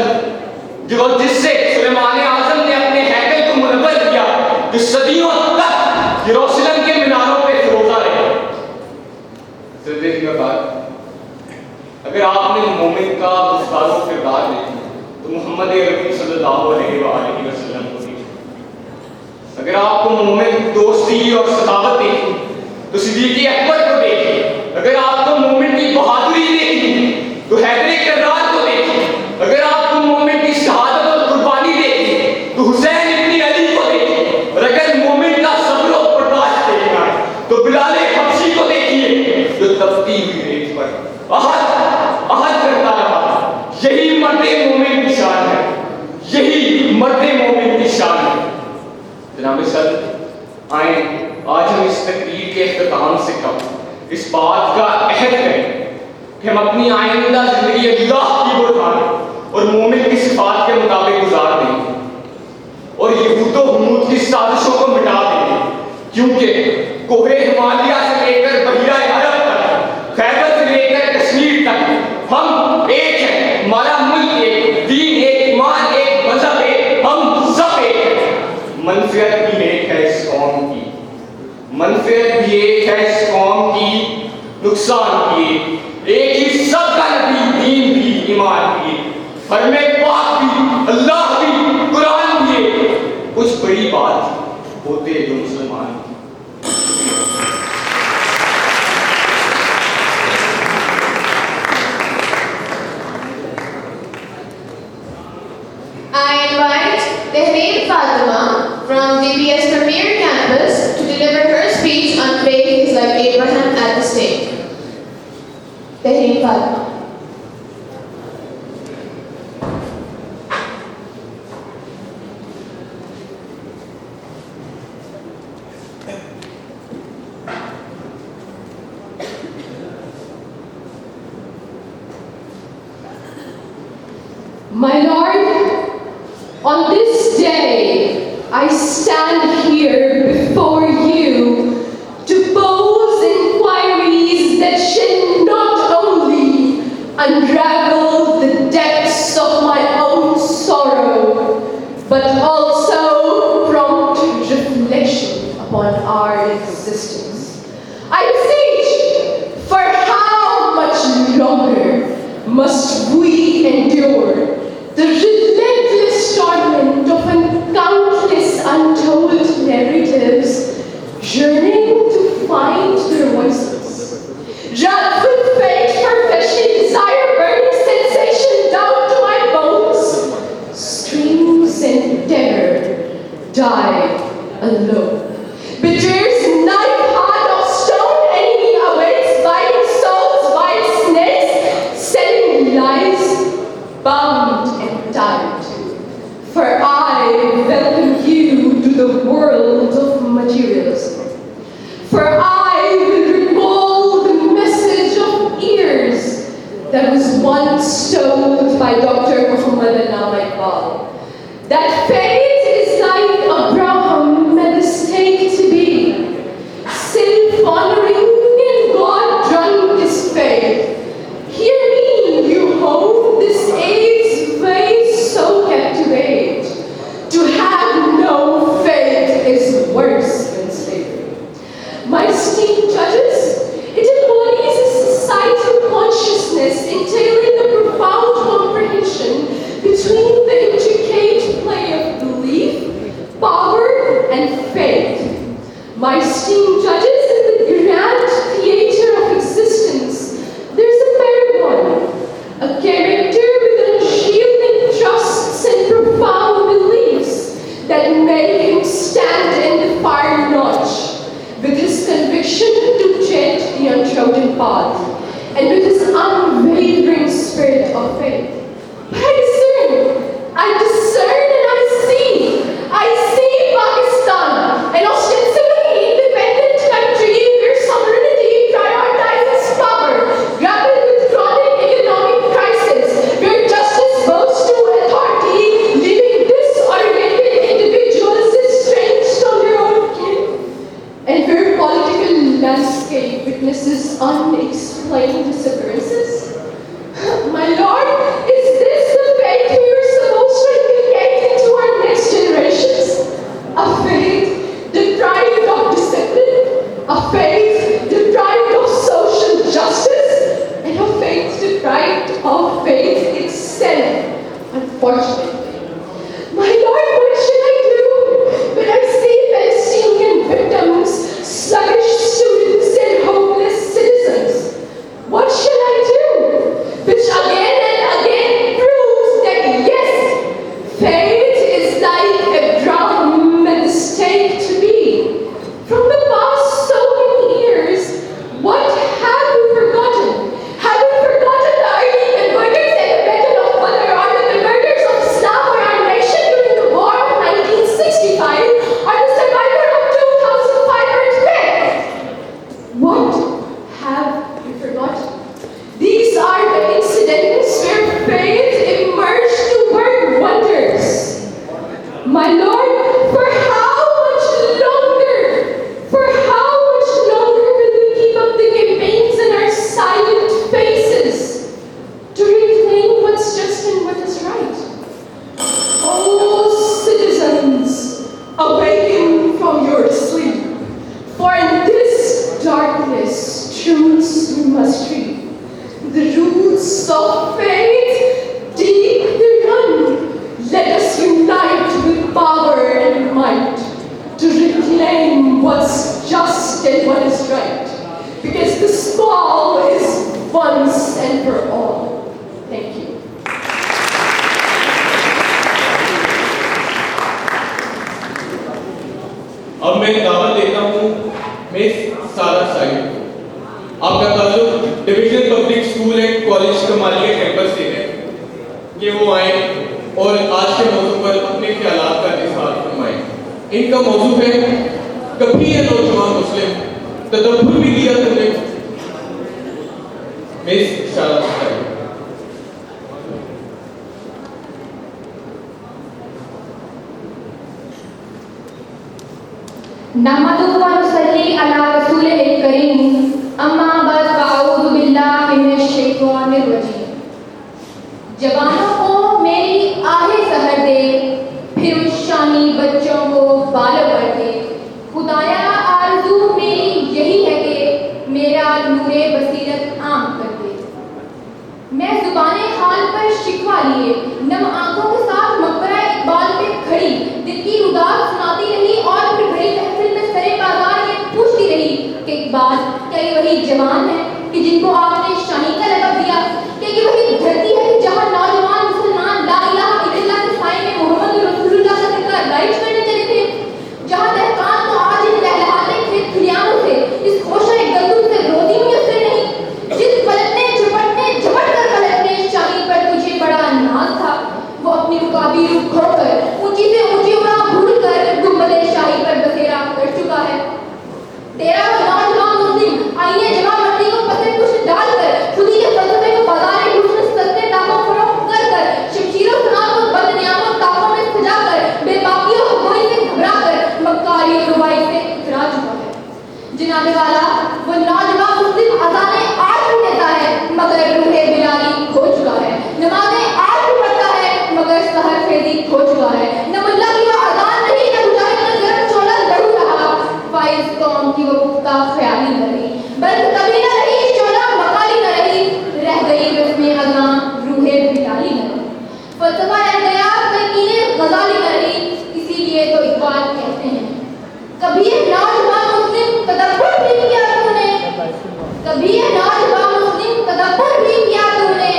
جس سے سلیمان اعظم نے اپنے ہیکل کو منور کیا، جو صدیوں تک یروشلم کے میناروں پہ فروزہ رہے. صدر جی کا کہا اگر آپ نے مومن کا گفتار و کردار دیکھا تو محمد عربی صلی اللہ علیہ وآلہ وسلم کو دیکھیں. اگر آپ کو مومن دوستی اور سخاوت دیکھی تو صدیق اکبر کو دیکھیں. اگر آپ کو مومن کی بہادری دیکھی تو حیدر کرار کو دیکھیں. اگر آپ کو مومن کی شہادت اور قربانی دیکھی تو حسین ابن علی کو دیکھیں. اور اگر مومن کا صبر و برداشت دیکھنا ہے تو بلال حبشی کو دیکھیے جو تپتی ہوئی ریت پر عہد کرتا رہا. یہی مرد مومن کی شان ہے، یہی مرد مومن کی شان ہے. جناب صدر آئیں آج ہم اس تقریر کے اختتام سے قبل اس بات کا عہد کریں کہ ہم اپنی آئندہ زندگی اللہ کی برہان اور مومن کی صفات کے مطابق گزار دیں اور یہود و حمود کی سازشوں کو مٹا دیں. کیونکہ کوہ ہمالیہ سے لے کر بحیرہ عرب تک، خیبر سے لے کر کشمیر تک ہم ایک ہیں. ہمارا ملک ایک، دین ایک، ایمان ایک، مذہب ایک، ہم سب ایک ہیں. منفعت بھی ایک ہے اس قوم کی، منفعت بھی ایک ہے اس قوم کی، نقصان بھی ایک ہی سب کا نبی، دین بھی، ایمان بھی، حرم پاک بھی، اللہ بھی، قرآن بھی ایک. کچھ بڑی بات ہوتے جو مسلمان. I invite Tehreem Fatima from DBS Premier Campus to deliver her speech on faith is like Abraham at the stake. Tehreem Fatima. My Lord, on this day I stand here before you to pose inquiries that shall not only unravel the depths of my own sorrow, but also prompt reflection upon our existence. I beseech, for how much longer must we endure the relentless torment of countless untold narratives yearning to find their voices. Wrapped with faint perfection, desire, burning sensation down to my bones. Screams and terror die alone. Betrayer's knife heart of stone, enemy awaits, biting souls, white snakes, selling lies, bound and tied. For I welcome you to the world of materialism. For I will recall the message of ears that was once told by Dr. Muhammad Allama Iqbal. That faith is like Abraham and the stake to be. Self-honoring in God drunk his faith. Hear me, you home, this age way so captivate. To have no faith is worse than slavery. My esteemed judges, it embodies a societal consciousness entailing a profound comprehension between the intricate play of belief, power, and faith. My esteemed judges, in the grand theater of existence, there's a paragon, a character with unyielding trusts and profound beliefs that make him stand in the fire notch, with his conviction to tread the untrodden path, and with his unwavering spirit of faith. But I discern and I see Pakistan, an ostensibly independent country where sovereignty prioritizes power, grappled with chronic economic crisis, where justice bows to authority, leaving disoriented individuals estranged from their own kin, and where political landscape witnesses unexplained disappearances. My Lord, is this the faith we are supposed to inculcate into our next generations? A faith deprived of discipline, a faith deprived of social justice, and a faith deprived of faith itself, unfortunately. My Lord, what should I do when I see Palestinian victims, sluggish students, and hopeless citizens? What shall I do? Which again and again proves that yes, faith is like Abraham and the stake to be. From the past so many years, what have we forgotten? Have we forgotten the early converters at the Battle of Badr, or the converters of Islam or our nation during the War of 1965, or the survivor of 2,500 deaths? What have we forgotten? These are the incidents where faith emerged to work wonders. My Lord, for how much longer? For how much longer will we keep up the campaigns in our silent faces to reclaim what's just and what is right? Oh, citizens, awaken from your sleep, for in this darkness truths we must read. The roots of faith, deep they run. Let us unite with power and might to reclaim what's just and what is right. Because the small is once and for all. Thank you. अब मैं दावत देता हूँ miss सारा साहिब को। आपका ताल्लुक division public school and college Kamalia campus से है कि वो आए और आज के मौजू पर अपने ख्यालात का इजहार फरमाएं। इनका मौजू है कभी ये नौजवान मुस्लिम तदब्बुर भी किया तुमने। मिस सारा साहिब। नहमदुहु व नुसल्ली अला रसूलिल करीम अम्मा बाद फअऊज़ु बिल्लाहि मिनश शैतानिर रजीम। जवानों को मेरी आहे सहर दे, फिर उस शानी बच्चों को बाल भर दे। खुदाया आरज़ू मेरी यही है कि मेरा नूरे बसीरत आम कर दे। मैं ज़ुबाने हाल पर शिकवा लिए नम आंखों के साथ मकबरा इकबाल पे खड़ी दिल की रुदात सुनाती रही और फिर बड़ी महफिल में सरे बाजार ये کیا یہ وہی جوان ہیں کہ جن کو آپ نے شاہی کا لقب دیا؟ کیا یہ وہی دھرتی ہے کہ جہاں نوجوان مسلمان لا الہ الا اللہ کے سائے میں محمد رسول اللہ کا ذکر رائج کرنے چلے تھے؟ جہاں دہقان کو آج ان لہلہاتے کھیت کھلیانوں سے، اس خوشہ گندم سے روزی میسر نہیں؟ جس پلٹنے جھپٹ کر پلٹنے شاہی پر تجھے بڑا ناز تھا، وہ اپنی رکابی روح کھو کر اونچی سے اونچی اڑا بھول کر گنبد شاہی پر بسیرا کر چکا ہے۔ تیرا وہ نوجوان مسلم آئینے جمع مٹی کو پسے کچھ ڈال کر خودی کے فلسفے کو بازار حسن سستے داموں فروخت کر کر شمشیر و سنان کو بد نیاموں تاپوں میں سجا کر بے باقیوں کو گوئی سے گھبرا کر مکاری و ربائی سے اترا چکا ہے۔ جناب والا وہ نوجوان مسلم اذانے آج بھی دیتا ہے مگر روح بلالی کھو چکا ہے، نمازیں آج بھی پڑھتا ہے مگر سحر خیزی کھو چکا ہے۔ نہ ملا کی وہ اذان نہیں، نہ مجاہد کا گرم چولا لڑو رہا، فائز قوم کی وہ پختہ خیالی نہ رہی، بلکہ کبھی نہ رہی چولا مقالی نہ رہی، رہ گئی رسم اذان روح بلالی نہ رہی، فلسفہ رہ گیا تلقین غزالی نہ رہی۔ اسی لیے تو اقبال کہتے ہیں کبھی یہ نوجوان مسلم تدبر بھی کیا تو نے، کبھی یہ نوجوان مسلم تدبر بھی کیا تو نے،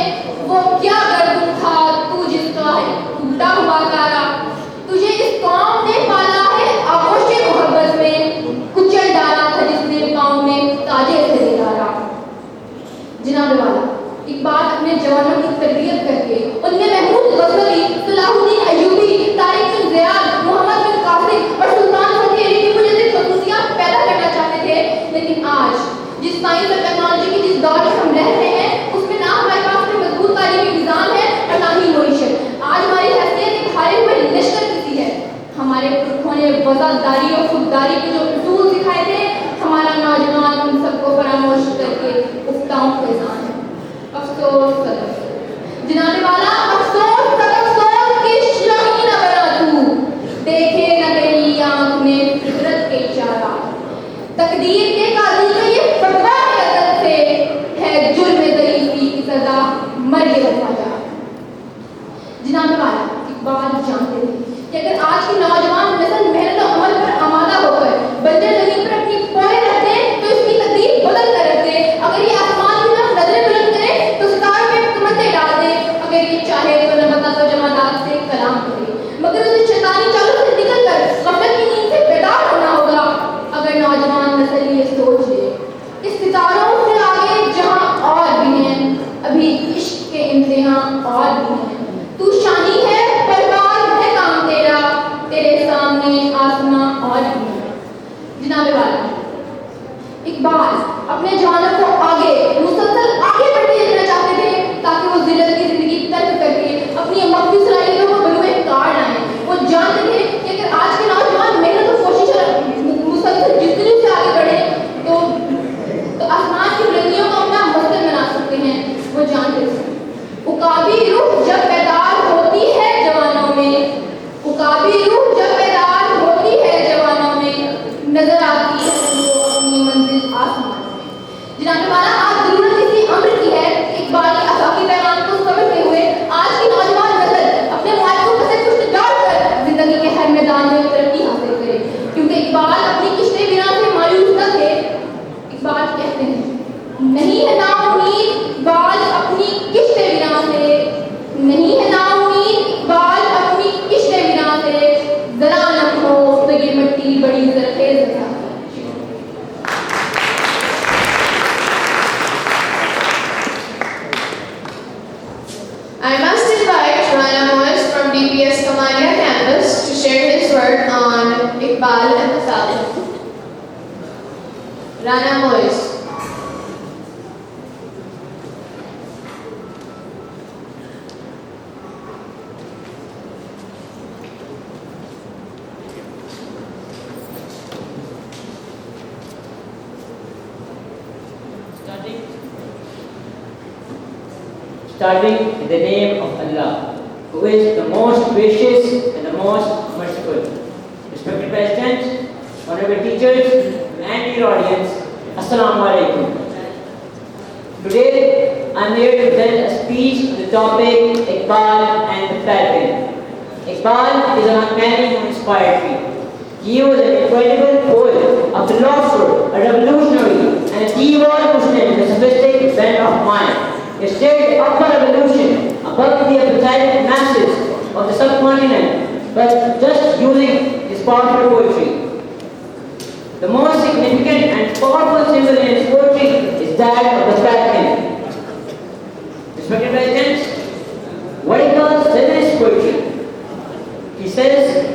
وہ کیا گردن تھا تو جس کا ہے ٹوٹا ہوا تارا، تجھے اس قوم نے پالا ہے آغوش محبت میں، کچل ڈالا تھا جس نے پاؤں میں تاجے سے دلارا۔ جناب والا اقبال اپنے جوانوں کی تربیت کر کے ان میں محمود غزنوی، صلاح الدین ایوبی، طارق بن زیاد، محمد بن قاسم اور سلطان فتح علی کی مجھے خصوصیات پیدا کرنا چاہتے تھے، لیکن آج جس سائنس اور ٹیکنالوجی کے جس دور میں ہم رہ رہے ہیں اس میں نہ ہمارے پاس کوئی مضبوط تعلیمی نظام ہے اور نہ ہی معیشت۔ آج ہماری حیثیت ایک ہارے ہوئے لشکر کسی ہے۔ ہمارے پرکھوں نے وفاداری اور خودداری کے جو اصول سکھائے تھے، ہمارا نوجوان ان سب کو فراموش کر کے افتاؤں فیضان ہے۔ افسوس سر افسوس جناب والا، افسوس سر افسوس کہ شاہی نہ بنا تو، دیکھے نہ تیری آنکھ میں فطرت کے اشارات، تقدیر کے قاضی کا یہ فتویٰ ہے ازل سے، ہے جرم ضعیفی کی سزا مرگ رفاجا۔ جناب والا اقبال جانتے تھے کہ اگر آج کی نوجوان نسل محنت و عمل پر آمادہ ہو کر بنجر زمین پر اپنی پوئے رکھتے تو اس کی تقدیر بدل کر رکھ دے، اگر یہ آسمان کی طرف نظریں بلند کرے تو ستاروں میں تمتیں ڈال دے، اگر یہ چاہے تو نباتات و جمادات سے کلام کرے، مگر اسے شیطانی چالوں سے نکل کر غفلت کی نیند سے بیدار ہونا ہوگا۔ اگر نوجوان نسل یہ سوچ لے اس ستاروں سے آگے جہاں اور بھی ہیں، ابھی عشق کے امتحان اور بھی ہیں، تو شانی ہے پرواز ہے کام تیرا، تیرے سامنے آسماں اور بھی ہے۔ جناب والا اقبال اپنے جوانوں کو آگے مسلسل آگے بڑھتے دیکھنا چاہتے تھے تاکہ وہ ذلت کی زندگی ترک کر کے اپنی مخفی صلاحیتوں کو بروئے کار لائیں۔ وہ جانتے تھے کہ اگر آج کے نوجوان محنت و کوشش اور مسلسل جستجو سے آگے بڑھے تو آسمان کی بلندیوں کو اپنا مستر بنا سکتے ہیں۔ وہ جانتے تھے عقابی روح جب بیدار ہوتی ہے جوانوں میں، عقابی روح جب بیدار ہوتی ہے جوانوں میں، نظر آتی ہے وہ اپنی منزل آسمان میں۔ جناب والا آج ضرورت اسی امر کی ہے کہ اقبال کے اخلاقی پیغام کو سمجھتے ہوئے آج کی نوجوان نسل اپنے معاشروں سے کچھ ڈال کر زندگی کے ہر میدان میں ترقی حاصل کرے، کیونکہ اقبال اپنی کشتے ویراں سے مایوس نہ تھے۔ اقبال کہتے ہیں نہیں ہے نا امید اقبال اپنی کشتے ویراں سے، نہیں ہے نا امید اقبال اپنی کشتے ویراں سے، ذرا نم ہو تو یہ مٹی بڑی زرخیز ہے۔ I must invite Rana Moez from DPS Kamalia campus to share his word on Iqbal and the Falcon. Rana Moez. Starting in the name of Allah, who is the most gracious and the most merciful. Respected President, honorable teachers, and dear audience, Assalamu alaikum. Today, I am here to tell a speech on the topic Iqbal and the Falcon. Iqbal is a man who inspired me. He was an incredible poet, a philosopher, a revolutionary, and a They stirred upward evolution above the appetited masses of the subcontinent, but just using his powerful poetry. The most significant and powerful symbol in his poetry is that of the falcon. Respected President, what he calls feminist poetry. He says,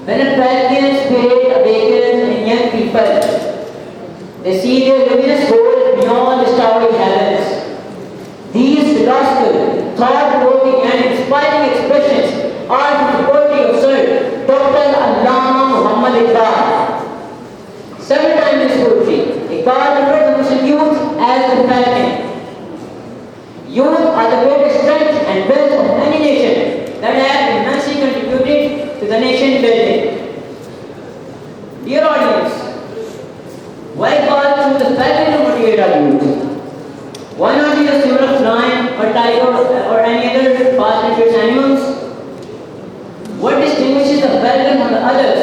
when a falcon spirit awakens in young people, they see their luminous goal beyond the starry heavens. These philosophical, thought-provoking and inspiring expressions are from the poetry of Sir Dr. Allama Muhammad Iqbal. Several times in his poetry, Iqbal referred to Muslim youth as the falcon. Youth are the greatest strength and wealth of any nation that have immensely contributed to the nation building. Dear audience, why Iqbal chose the falcon to motivate our youth? Why not use a symbol of lion or tiger or any other fast and fierce animals? What distinguishes the falcon from the others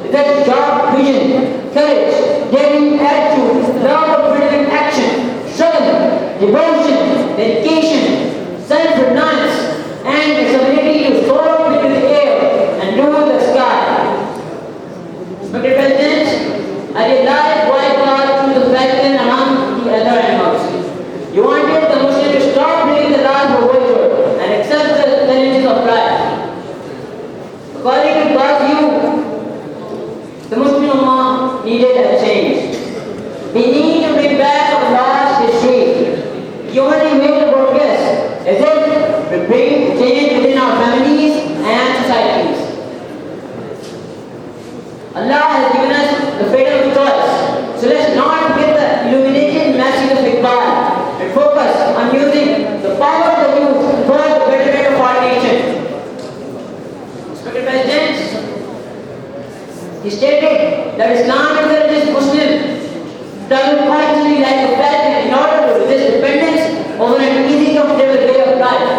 is its sharp vision, courage, daring attitude, love of freedom in action, struggle, devotion, dedication, self-reliance, and its ability to soar up into the air and rule the sky. Mr. President, I realize why God chose the falcon among the other animals. You wanted the Muslim to stop living the life of warrior and accept the challenges of life. According to God's view, the Muslim Ummah needed a change. We need to bring back our lost history. The only way to progress is if we bring change within our families and societies. Allah has given us the freedom of choice, so let's not forget the illuminated message of Iqbal and focus on using the power of the youth for the betterment of our nation. Respected President, he stated that Islam encourages Muslims to travel constantly like a falcon in order to resist dependence over an easy, comfortable way of life.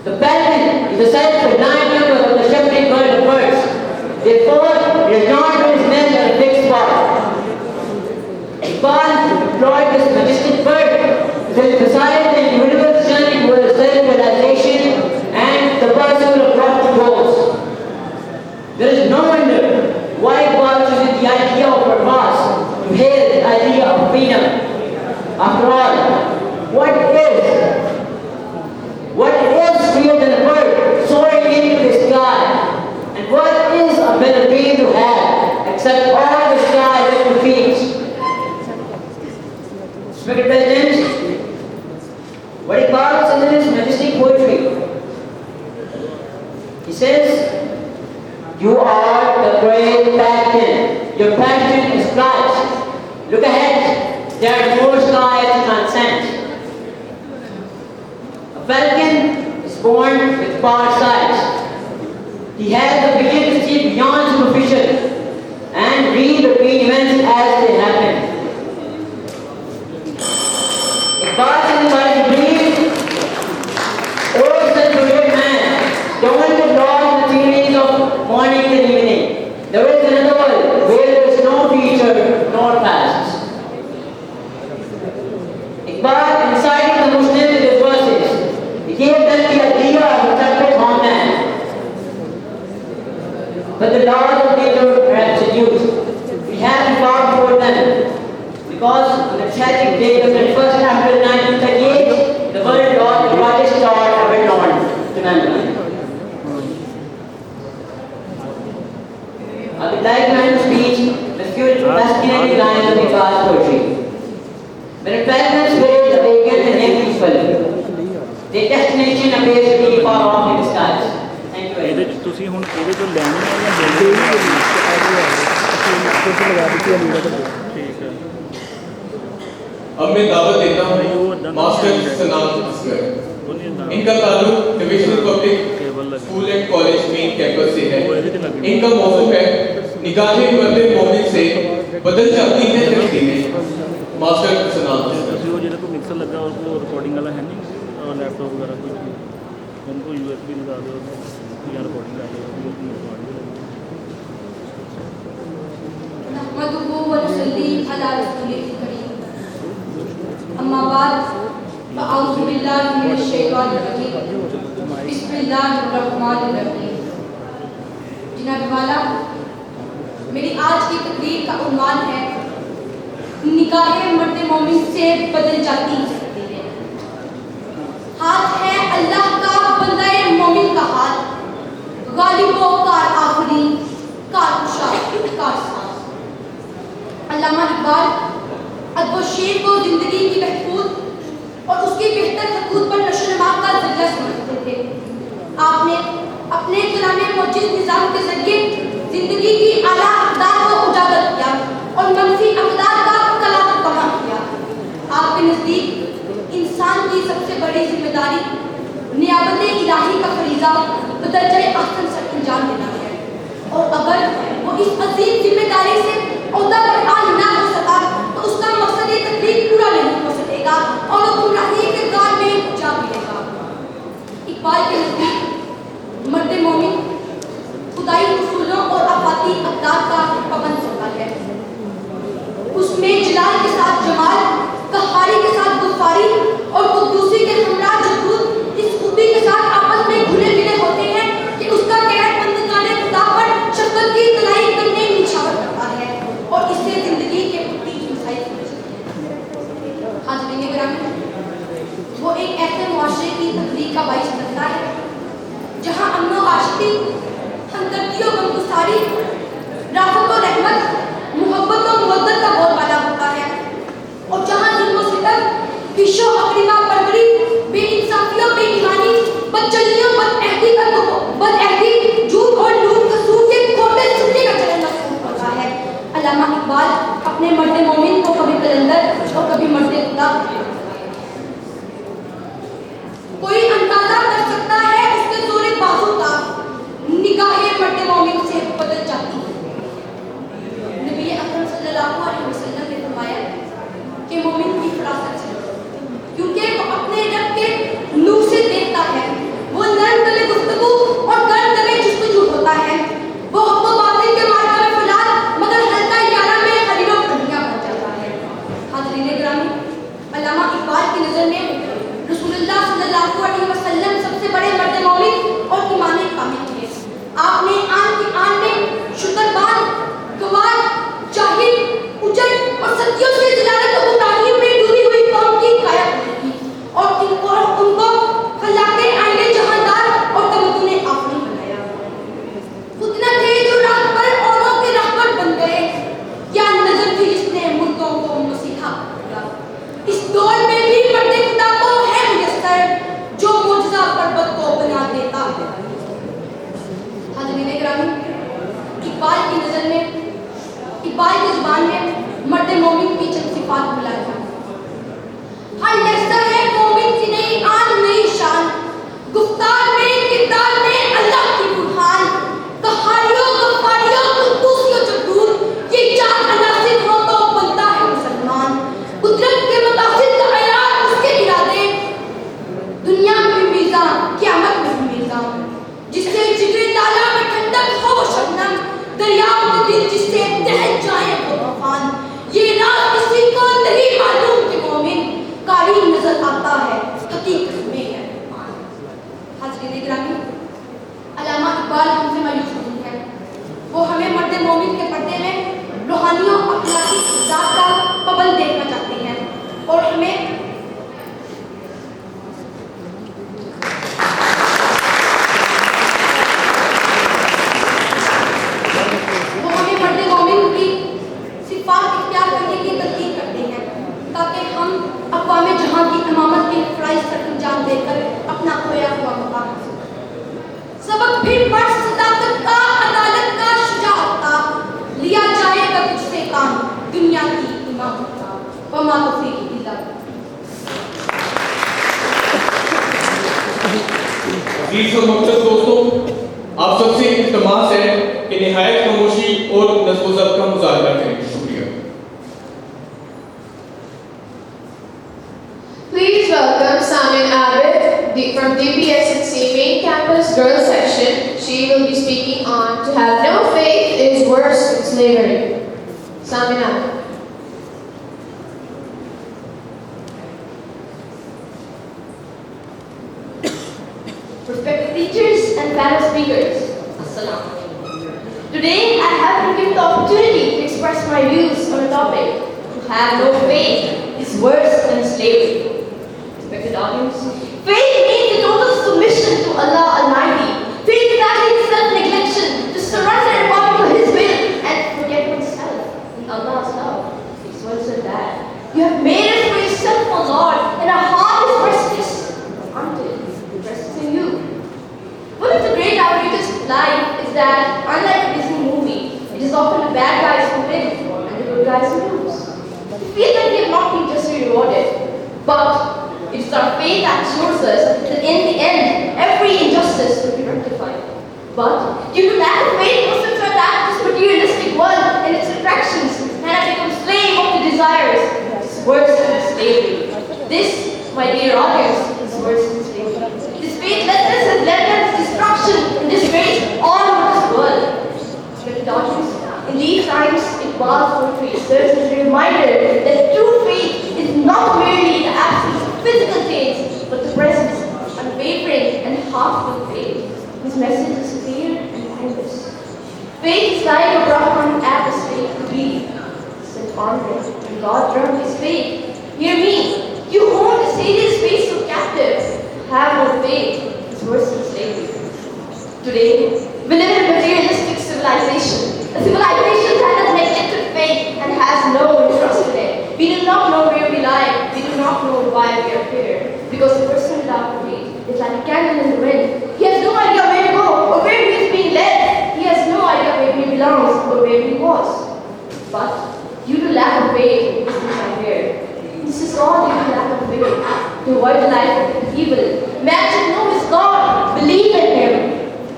The falcon is the self-reliant member of the shepherding bird of birds. Therefore, it is not in its nest at a fixed spot. Iqbal deployed this majestic bird to emphasize the individual's journey towards self-realization and the pursuit of lofty goals. There is no wonder why Iqbal chooses the idea of purpose to hail the idea of freedom. After all, what is freer than a bird soaring into the sky? And what is a better dream to have except all the sky that you feet? Mr. President, what Iqbal says in his majestic poetry, he says, you are the great falcon. Your passion is flight. Look ahead. There are more skies to transcend. A falcon is born with far sight. He has the vision to see beyond superficial and read between events as they happen. Iqbal says by the dream, oh self-reliant man, don't get lost in the theories of morning and evening. There is another world where there is no future nor past. Iqbal incited the Muslims with his verses. He gave them the idea of a separate homeland. But the laws of nature are absolute. We have to far before them. Because on the tragic day of 21st April 1938, the world lost the brightest star ever known to mankind. I would like to end the speech with few fascinating lines of Iqbal's poetry. When a falcon spirit awakens in young people, their destination appears to be far off in the skies. Thank you very much. ਤੁਸੀਂ ਹੁਣ ਇਹਦੇ ਤੋਂ ਲੈਣੀ ਹੈ ਜਾਂ ਦੇਣੀ ਹੈ? ਠੀਕ ਹੈ। अब मैं दावत देता हूँ मास्टर सनाम असगर। इनका ताल्लुक divisional public school and college main campus से है। इनका मौजू है निगाहें मर्दे मोमिन से बदल जाती हैं तकदीरें। मास्टर सनाम असगर। वो जो मिक्सर लगा उसको रिकॉर्डिंग वाला है नहीं लैपटॉप वगैरह कुछ उनको USB लगा दो या रिकॉर्डिंग लगा दो। नहमदुहु व नसल्ली अला रसूलिल करीम। अम्मा बाद اعوذ باللہ من الشیطان الرجیم بسم اللہ الرحمن الرحیم. جناب والا، میری آج کی تقریر کا عنوان ہے نگاہیں مرد مومن سے بدل جاتی ہے. ہاتھ ہے اللہ کا بندہ مومن کا ہاتھ، غالب و کار آفرین، کار کشا، کار ساز. علامہ اقبال ادب و شعر کو زندگی کی محفوظ اور اس کی بہتر حدود پر نشو و نما کا ذریعہ سمجھتے تھے. آپ نے اپنے کلام موجز نظام کے ذریعے زندگی کی اعلیٰ اقدار کو اجاگر کیا اور منفی اقدار کا کلام تمام کیا. آپ کے نزدیک انسان کی سب سے بڑی ذمہ داری نیابت الہی کا فریضہ بدرجہ احسن سر انجام دینا ہے، اور اگر وہ اس عظیم ذمہ داری سے عہدہ بحال نہ ہو سکا تو اس کا مقصد تقریر پورا نہیں ہو سکے گا اور وہ گمراہی کے غار میں جا ملے گا. اقبال کے نزدیک مرد مومن خدائی اصولوں اور آفاتی اقدار کا پابند ہوتا ہے. اس میں جلال کے ساتھ جمال، قہاری کے ساتھ غفاری اور قدوسی کے ہمراہ جبروت اس خوبی کے ساتھ آپس میں گھلے ملے ہوتے ہیں کہ اس کا قہر بندگان خدا پر شفقت کی تلائی کرنے نچھاور کرتا ہے اور اس سے زندگی کے پٹی کی مسائل سمجھتے ہیں. حاضرین گرامی، وہ ایک ایسے معاشرے کی تخلیق کا باعث بنتا ہے جہاں امن و آشتی، ہمدردی و غمگساری، رافت و رحمت، محبت و مودت کا بول بالا ہوتا ہے، اور جہاں ظلم و ستم، فحش و اقربا پروری، بے انصافی و بے ایمانی، بدچلنی و بدعہدی، جھوٹ اور لوٹ کسوٹ کے کھوٹے سننے کا چلن مشہور ہوتا ہے. علامہ اقبال اپنے مرد مومن کو کبھی کلندر اور کبھی مرد خدا کہتے ہیں. کوئی اندازہ کر سکتا ہے اس کے زور بازو کا، نگاہیں مرد مومن سے بدل جاتی ہیں. نبی اکرم صلی اللہ علیہ وسلم نے فرمایا کہ مومن کی فراست ہے کیونکہ وہ اپنے رب کے نور سے دیکھتا ہے. وہ نرم دل گفتگو اور گرم دل جستجو ہوتا ہے. وہ حق و باطل کے مارکا میں فلاد مگر حلقہ یارہ میں حریر و پھنڈیاں بن جاتا ہے. حاضرین گرامی، علامہ اقبال کی نظر میں رسول اللہ صلی اللہ علیہ وسلم سب سے بڑے مرد مومن اور امام کامل تھے. آپ نے آن کی آن میں شکربان، گوار، جاہل، اجڑ اور ستیوں سے ضلالت و تعلیم میں ڈوبی ہوئی قوم کی قیادت کی اور ان کو خلاق آئین جہاندار اور تمدن آفرین بنایا. خود نہ تھے جو راہ پر اوروں کے راہبر بن گئے، کیا نظر تھی جس نے مردوں کو مسیحا کیا. اس دور میں بھی مرد خدا کو ہے میسر جو معجزہ پربت کو بنا دیتا ہے. حاضرین گرامی، اقبال کی نظر میں، اقبال کی زبان میں مرد مومن کی چند صفات بلائی جاتی ہیں. ہر لحظہ ہے مومن کی نئی آن، نئی شان، گفتار میں، کردار میں اللہ کی برہان. قہاریوں، غفاریوں، قدوسیوں، جبروت، یہ چار عناصر ہو تو بنتا ہے مسلمان. قدرت کے مقاصد کا عیار اس کے ارادے، دنیا میں بھی میزان، قیامت میں بھی میزان. جس سے جگر تالا میں ٹھنڈک ہو وہ شبنم، دریاؤں کے دل جس سے دہل جائے وہ طوفان. یہ راز کسی کو نہیں معلوم کہ مومن قاری نظر آتا ہے، حقیقت میں ہے ایمان. حاضرین گرامی، علامہ اقبال ہم سے مایوس نہیں ہے. وہ ہمیں مرد مومن کے پردے میں روحانی و اخلاقی ذات کا پابند دیکھنا چاہتے ہیں اور ہمیں مرد مومن کی صفات اختیار کرنے کی تلقین کرتے ہیں تاکہ ہم اقوام جہاں کی امامت کے فرائض پر انجام دے کر اپنا کھویا ہوا مقام حاصل کریں. سبق پھر پڑھ صداقت کا، عدالت کا، شجاعت کا، لیا جائے گا تجھ سے کام دنیا کی امامت کا. وما توفیقی الا باللہ. عزیز و محترم دوستوں، آپ سب سے التماس ہے کہ نہایت خاموشی اور نظم و ضبط کا مظاہرہ کریں. شکریہ. Please welcome Samin Abid from DPSNC Main Campus Girls Section. She will be speaking on "To have no faith is worse than slavery." Samin Abid. and fellow speakers. Assalamu alaikum. Today, I have been given the opportunity to express my views on a topic. To have no faith is worse than slavery. Respected audience, faith means the total submission to Allah Almighty. Faith is actually self-neglection, to surrender according to His will and forget oneself in Allah's love. It's worse than that. You have made us for yourself, O Lord, and our heart is restless until it rests in you. One of the great outrages of life is that, unlike a Disney movie, it is often the bad guys who win and the good guys who lose. We feel that we have not been justly rewarded, but it is our faith that assures us that in the end, every injustice will be rectified. But due to lack of faith, Muslims are attached to this materialistic world and its attractions and have become slave of the desires. It is worse than slavery. This, my dear audience, is worse than slavery. This faithlessness has led them to destruction and disgrace all over this world. Respected audience, in these times, Iqbal's poetry serves as a reminder that true faith is not merely the absence of physical things, but the presence of unwavering and heartfelt faith. His message is clear and timeless. Faith is like a Brahman at the stake to be. Said Andre, and God drummed his faith. Hear me, you hold the sage's faith so captive. Have no faith, it's worse than slavery. Today, we live in a materialistic civilization. A civilization that has neglected faith and has no interest in it. We do not know where we lie. We do not know why we are here. Because a person without faith is like a candle in the wind. He has no idea where to go or where he is being led. He has no idea where he belongs or where he was. But due to lack of faith, this is my here. This is all due to lack of faith. To avoid the life of evil, man should know his God, believe in Him.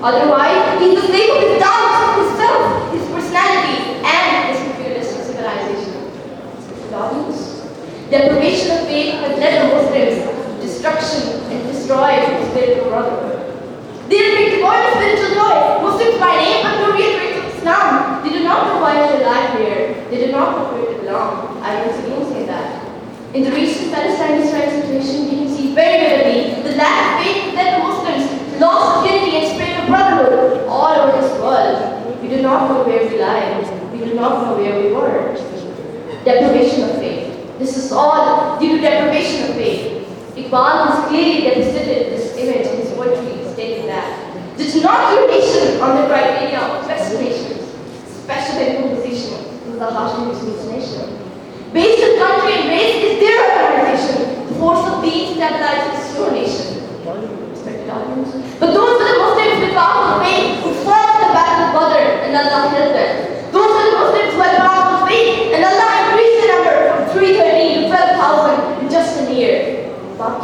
Otherwise, he is the slave of his doubts, himself, his personality, and his materialistic civilization. Audience, deprivation of faith has led the Muslims to destruction and destroy the spirit of brotherhood. They are being devoid of spiritual joy, Muslims by name but no real trace of Islam. They do not know why they lie here. They do not know where they belong. I once again say that. In the recent Palestine-Israel situation, we can see very vividly the lack of faith that the Muslims lost unity and spirit of brotherhood all over this world. We do not know where we lie. We do not know where we were. Deprivation of faith. This is all due to deprivation of faith. Iqbal has clearly deposited this image in his poetry, stating that did not your nation on the criteria of Western nations, special imposition in the Hashim Muslim nation. Based on country and race is their organization. The force of being stabilizes your nation. But those were the Muslims with powerful faith who fought the battle of Badr and Allah helped them. Those were the Muslims who had powerful faith and Allah increased the number from 313 to 12,000 in just a year. But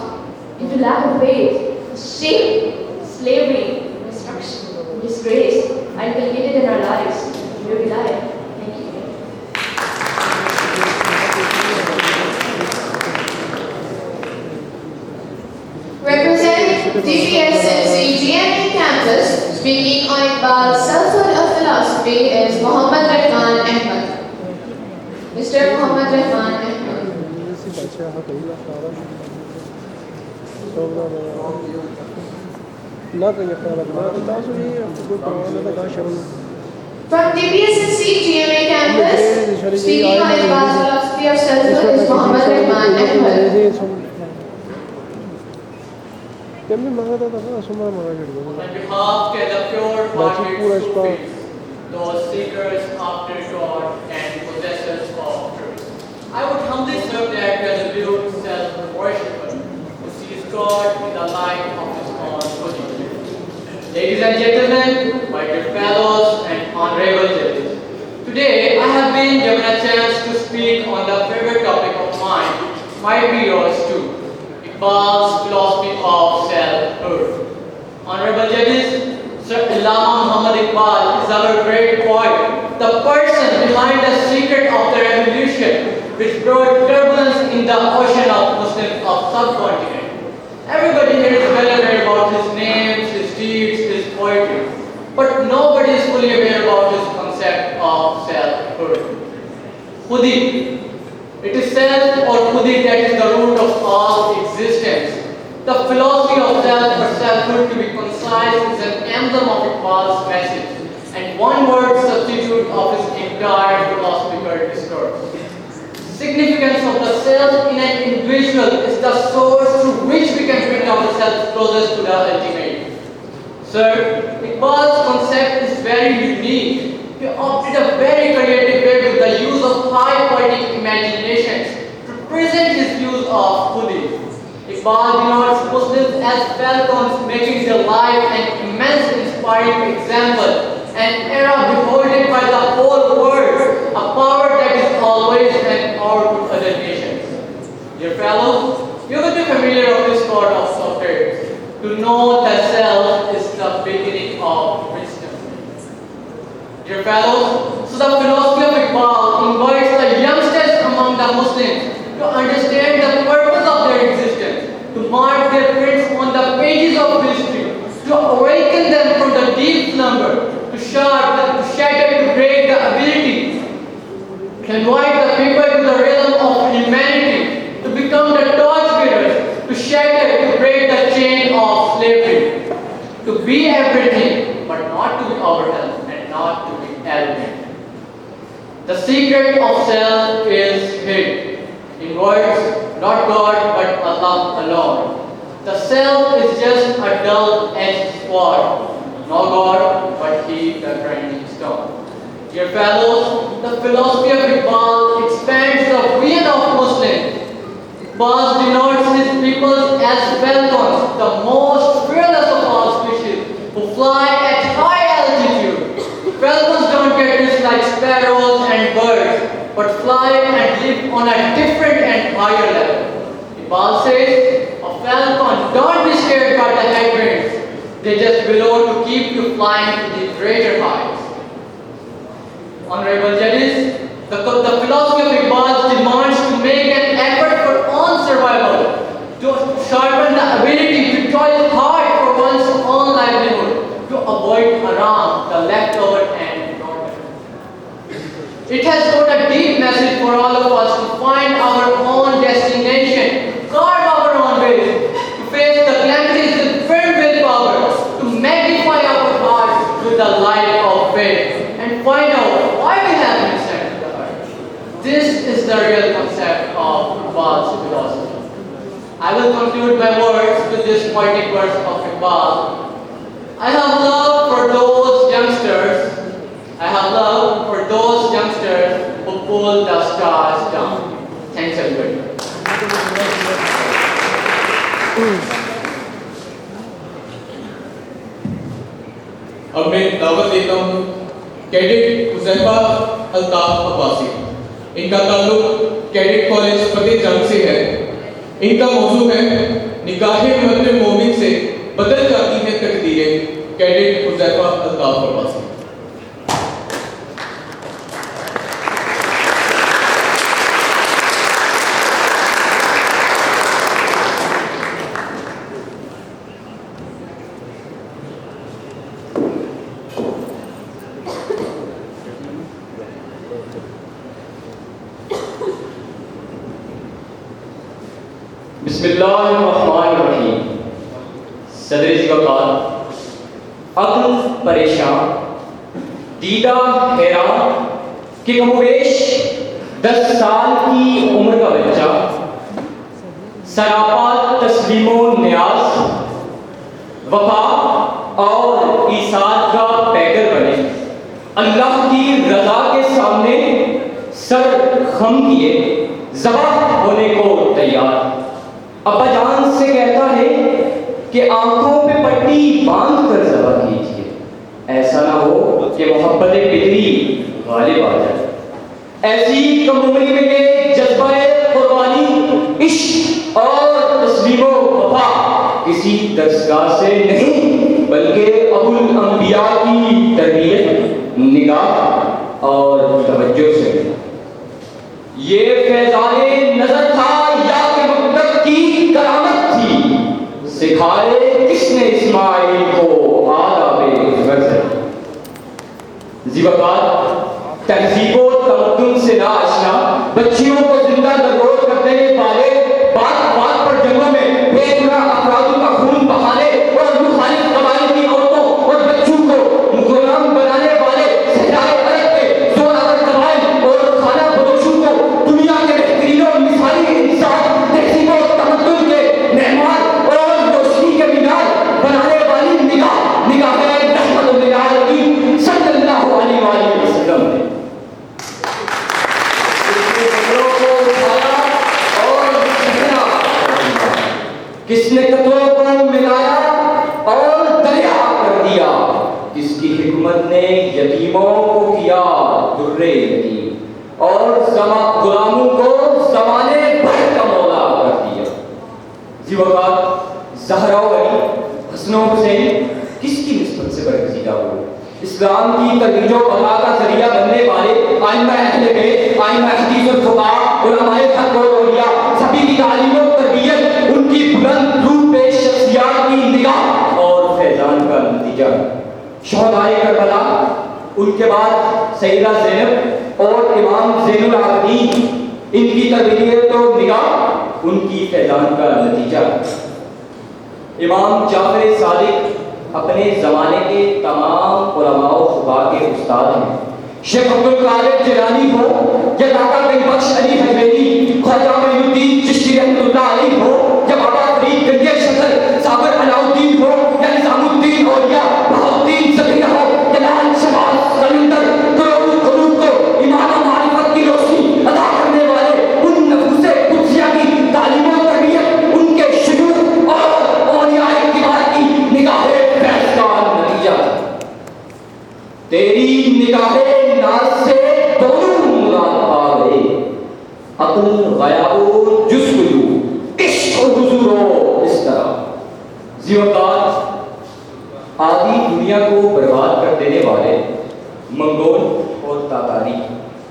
due to lack of faith, shame, slavery, destruction, disgrace are inculcated in our lives. Where we lie. Thank you. Representing DPSNC GMA campus, speaking on Iqbal's selfhood of philosophy is Mohammad Rahman Ahmed. Mr. Mohammad Rahman Ahmed. From DPSNC GMA campus, speaking on Iqbal's philosophy of selfhood is Mohammad Rahman Ahmed. On behalf of the pure-hearted Sufis, those seekers after God and possessors of truth, I would humbly serve the absolute self-worshipper who sees God in the light of his own body. Ladies and gentlemen, my dear fellows and honorable judges, today I have been given a chance to speak on the favorite topic of mine, might be yours too. Iqbal's philosophy of selfhood. Honorable judges, Sir Allama Muhammad Iqbal is our great poet, the person behind the secret of the revolution which brought turbulence in the ocean of Muslims of subcontinent. Everybody here is well aware about his names, his deeds, his poetry, but nobody is fully aware about his concept of selfhood. Khudi. It is self or khudi that is the root of all existence. The philosophy of self or selfhood, to be concise, is an emblem of Iqbal's message, and one word substitute of his entire philosophical discourse. Significance of the self in an individual is the source through which we can bring ourselves closer to the ultimate. Sir, Iqbal's concept is very unique. He opted a very creative way with the use of high poetic imaginations to present his views of Khudi. Iqbal denotes Muslims as falcons, making their life an immense inspiring example, an era beholden by the whole world, a power that is always an power to other nations. Dear fellows, you will be familiar of this sort of subject. To know the self is the beginning of wisdom. Dear fellows, so the philosophy of Iqbal invites the youngsters among the Muslims to understand the purpose of their existence, to mark their prints on the pages of history, to awaken them from the deep slumber, to shatter, to break the ability, to invite the people to the realm of humanity, to become the torchbearers, to shatter, to break the chain of slavery, to be everything, but not to be overwhelmed and not to be arrogant. The secret of self is hid. In words, not God but Allah alone. The self is just a dull-edged sword. No God but He the grinding stone. Dear fellows, the philosophy of Iqbal expands the vision of Muslims. Iqbal denotes his people as falcons, the most fearless of all species, who fly at high altitude. Falcons don't get rich like sparrows and birds, but fly and live on a different and higher level. Iqbal says, a falcon don't be scared by the headwinds. They just belong to keep you flying to the greater heights. Honorable judges, the philosophy of Iqbal demands to make an effort for own survival, to sharpen the ability to toil hard for one's own livelihood, to avoid haram, the leftover and normal. It has got a deep message for all of us to find our own destination, carve our own ways, to face the calamities with firm willpower, to magnify our hearts with the light of faith, and find out why we have been sent to the earth. This is the real concept of Iqbal's philosophy. I will conclude my words with this poetic verse of Iqbal. I have love for those youngsters. I have love for those youngsters who pull the stars down. Thanks everybody. अब मैं दावत देता हूँ cadet Huzaifa Altaf Abbasi. इनका ताल्लुक cadet college फतेह जंग से है। इनका मौजू है निगाहे मर्द मोमिन से बदल जाती है तकदीरें। कैडेट हुज़ैफा अल्ताफ अब्बासी। बिस्मिल्लाहिर्रहमानिर्रहीम। सदर वक़ार, अक्ल परेशान, दीदा हैरान कि कमोवेश 10 साल की उम्र का बच्चा सरापा तस्लीमो न्याज, वफा और ईसाद का पैगर बने, अल्लाह की रजा के सामने सर खम किए ज़बाह होने को तैयार। अब्बा जान से कहता है कि आंखों पे पट्टी बांध कर ज़बा कीजिए, ऐसा ना हो कि मोहब्बत बिदरी गालिब आ जाए। ऐसी कम उम्री में ये जज्बा कुर्बानी, इश्क और तस्लीमो वफा किसी दरसगाह से नहीं बल्कि अबुल अंबिया की तरबियत, निगाह और तवज्जो से। ये फैज़ाने नजर था या कि मकदर की करामत थी, सिखाए किसने इस्माइल को आदाबे गज़ल। ज़िबाबाद तहज़ीबो तमद्दुन से ना आशना बच्चियों को जिंदा दरगोर करने वाले बात बात पर जंगलों में बेगुनाह अफराद کس نے قطروں کو ملایا اور دریا کر دیا، کس کی حکمت نے یتیموں کو کیا در یتیم اور غلاموں کو زمانے بھر کا مولا کر دیا۔ ذی وقت زہرا و علی، حسن و حسین کس کی نسبت سے برگزیدہ ہوئے؟ اسلام کی ترویج و بقا کا ذریعہ بننے والے ائمہ اہل بیت، ائمہ حدیث اور فقہاء، علماء حق اور اولیاء، سبھی کی تعلیم و تربیت ان کی بلند روح پہ شخصیات کی نگاہ اور فیضان کا نتیجہ۔ شہدائے کربلا، ان کے بعد سیدہ زینب اور امام زین العابدین، ان کی تربیت و نگاہ ان کی فیضان کا نتیجہ۔ امام جعفر صادق اپنے زمانے کے تمام علماء و فقہاء کے استاد ہیں۔ شیخ عبد القادر جیلانی ہو یا داتا گنج بخش علی حجویری، خواجہ معین الدین چشتی رحمۃ اللہ علیہ ہو یا بابا فرید گنجے شکر، صابر علاؤالدین ہو یا نظام الدین اولیاء، بہاؤالدین زکریا ہو یا لال شہباز قلندر، کروڑوں قلوب کو ایمان و معرفت کی روشنی عطا کرنے والے ان نفوس قدسیہ کی تعلیم و تربیت ان کے شیوخ اور اولیاء کبار کی نگاہ فیض کا نتیجہ۔ تیری نگاہ ناز سے دونوں مراد آ گئے، عقل غیاب و جستجو، عشق و حضور و اس طرح۔ ذی وقت آدھی دنیا کو برباد کر دینے والے منگول اور تاتاری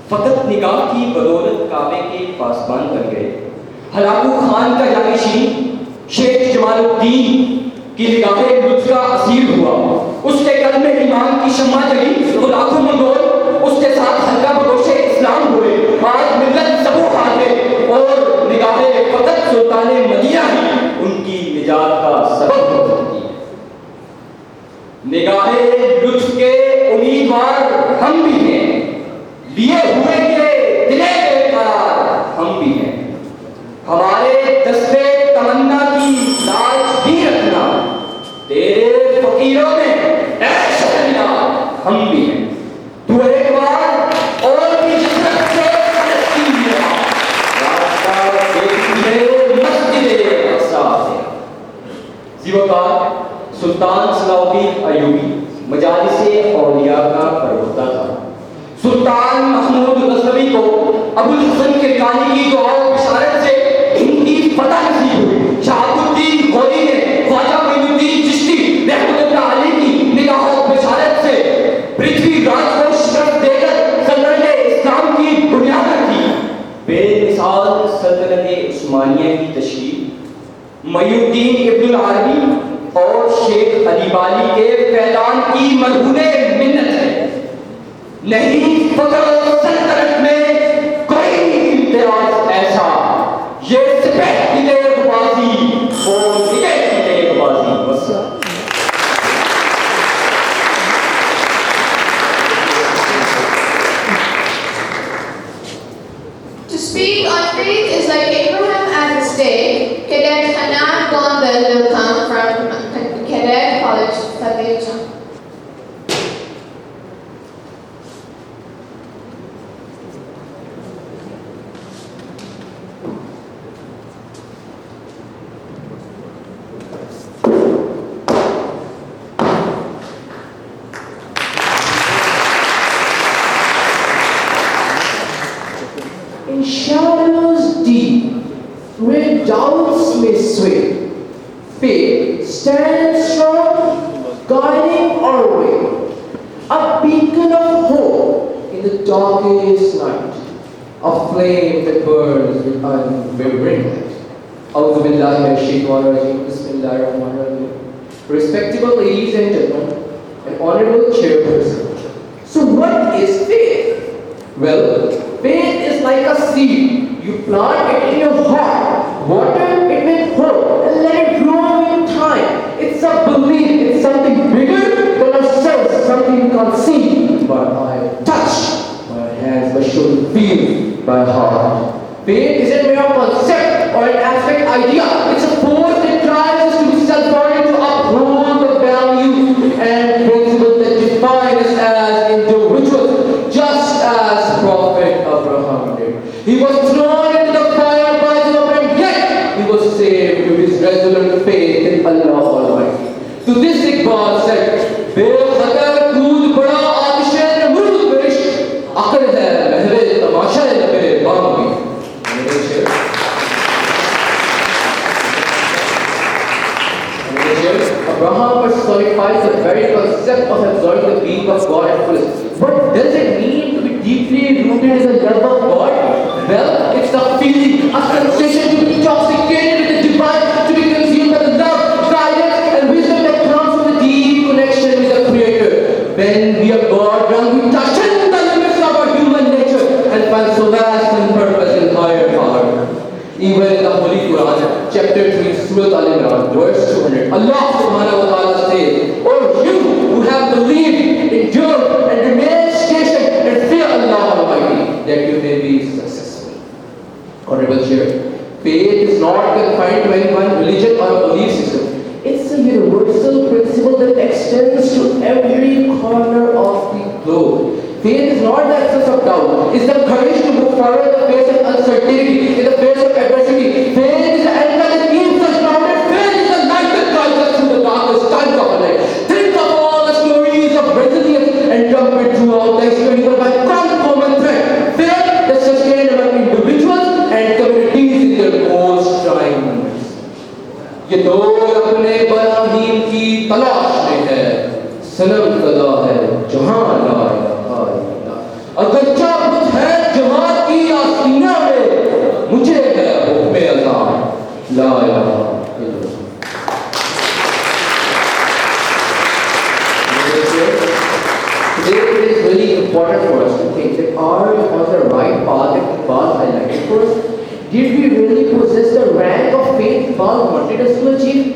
فقط نگاہ کی بدولت کعبے کے پاسبان بن گئے۔ ہلاکو خان کا جانشین شیخ جمال الدین کی نگاہ لطف کا اسیر ہوا، اس کے قلب میں ایمان کی شمع جلی تو لاکھوں منگول اس کے ساتھ حلقہ بدوش اسلام ہوئے۔ آج ملت سبو حاضر اور نگاہ فقط سلطان مدینہ ہی ان کی نجات کا سبب ہو سکتی ہے۔ نگاہ لطف کے امیدوار ہم بھی ہیں، لیے ہوئے کے دلے بے قرار ہم بھی ہیں، ہمارے دستے تمنا کی لاج بھی رکھنا، تیرے فقیروں میں عیش کرنا ہم بھی ہیں۔ تو ایک بار اور بھی جسرت سے فلسطین میں راستہ دیکھیے مسجد اقصی سے۔ ذی وقت سلطان صلاح الدین ایوبی مجالس اولیاء کا پروردہ تھا۔ سلطان محمود غزنوی کو ابو الحسن کرکانی کی دعا و بشارت سے ہند کی فتح نصیب ہوئی۔ شہاب الدین غوری نے خواجہ معین الدین چشتی رحمۃ اللہ علیہ کی نگاہ و بشارت سے پرتھوی راج کو شکست دے کر سلطنت اسلام کی بنیاد رکھی۔ بے مثال سلطنت عثمانیہ کی تشکیل معین الدین ابن العربی اور شیخ علی بالی کے فیضان کی مرہون منت ہے۔ نہیں فخر و سلطنت میں کوئی امتیاز ایسا، یہ سپہ کی تیر بازی اور وکٹ کی تیر بازی بس۔ To speak on faith is like Abraham at his day. Cadet Hanan Gondal will come from Cadet College, Fatehpur. In shadows deep, where doubts may sway, faith stands strong, guiding our way, a beacon of hope in the darkest night, a flame that burns with unwavering light. A'udhu billahi minash shaitanir rajeem. Bismillahir rahmanir rahim. Respectable ladies and gentlemen, and honorable chairperson. So what is faith? Well, faith is like a seed. You plant it in your heart, water it with hope, and let it grow in time. It's a belief, it's something bigger than ourselves, something we can't see by eye, touch by hands, by surely feel by heart. Faith isn't mere concept or an abstract idea. It's a force that drives us to self-order, to uphold the value and principles that define us as individuals, just as Prophet Abraham did. He was thrown into the fire by the Lord, and yet he was saved with his resolute defies the very concept of absorbing the being of God at fullest. What does it mean to be deeply rooted in the love of God? Well, it's a feeling, a sensation to be intoxicated with the divine, to be consumed by the love, guidance, and wisdom that comes from the deep connection with the Creator. When we are God, when we touch the limits of our human nature and find solace and purpose in higher power. Even in the Holy Quran, chapter 3, Surah Al-Imran, verse 200, Allah subhanahu wa ta'ala says, "O you who have believed, endured, and remained patient, and fear Allah Almighty, that you may be successful." Honorable Chair, faith is not confined to any one religion or a belief system. It's a universal principle that extends to every corner of the globe. Faith is not the absence of doubt. It's the courage to move forward in the face of uncertainty, in the face of adversity. Faith is the anchor that keeps us grounded. Faith is the light that guides us through the darkest times of our life. Think of all the stories of resilience and trumpet throughout the history by one common thread. Faith that sustains among individuals and communities in their most trying moments. ये दौर अपने बराहीम की तलाश में है, सनम कदा है जहां ला इलाहा इल्लल्लाह। अगर चाहत है जमात की आस्तीना में, मुझे है हुक्म अज़ान ला इलाहा इल्लल्लाह। Today it is really important for us to think that are we on the right path that Iqbal highlighted for us? Did we really possess the rank of faith Iqbal wanted us to achieve?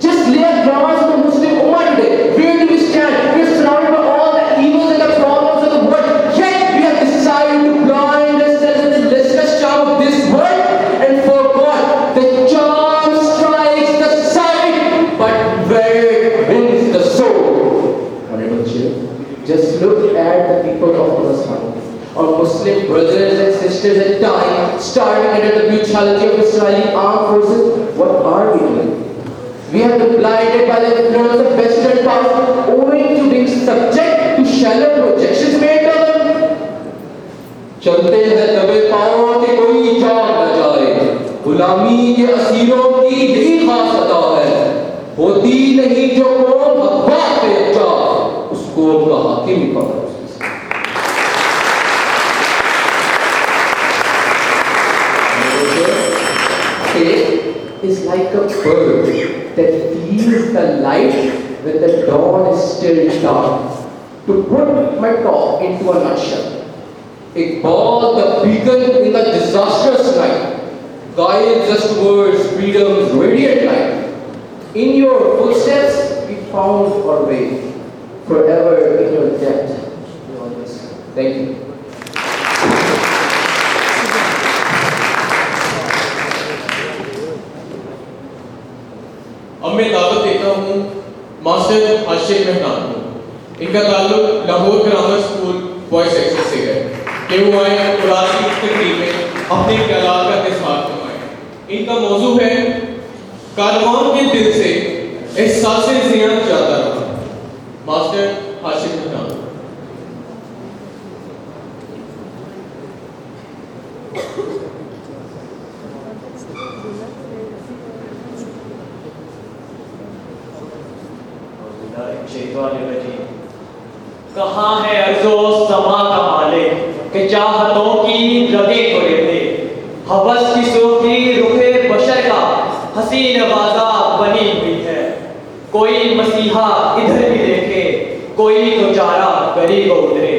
Just lay a ground for the Muslim Ummah today. Where do we stand? We are surrounded by all the evils and the problems of the world. Yet we have decided to blind ourselves with the listless charm of this world and forgot the charm strikes the sight, but where wins the soul. Honorable Chair, just look at the people of Palestine. Our Muslim brothers and sisters are dying, starving under the brutality of Israeli armed forces. What are we doing? We have been blinded by the influence of Western powers, owing to being subject to shallow projections made by them. चलते हैं दबे पाँव के कोई जान न जाए, गुलामी के असीरों की यही खास अदा है, होती नहीं जो कौम हक़ पे अच्छा, उस कौम का हाकिम ही पकड़। Faith is like a bird that feels the light when the dawn is still dark. To put my talk into a nutshell, Iqbal, the beacon in the disastrous night, guides us towards freedom's radiant light. In your footsteps we found our way, forever in your depth. Thank you. अब मैं दावत देता हूँ master आशिक मेहमान को। इनका ताल्लुक Lahore grammar school boys section से है कि वो आए और आज की इस तकरीर में अपने ख्यालात का इज़हार फरमाएं। इनका मौजू है कारवान के दिल से एहसास ज़ियान जाता रहा। मास्टर आशिक मेहमान। कहाँ है अर्ज़ो समा का मालिक कि चाहतों की रगें को ले दे, हवस की सोखी रुखे बशर का हसीन बाजा बनी हुई है। कोई मसीहा इधर भी देखे, कोई तो चारा गरीब को उतरे,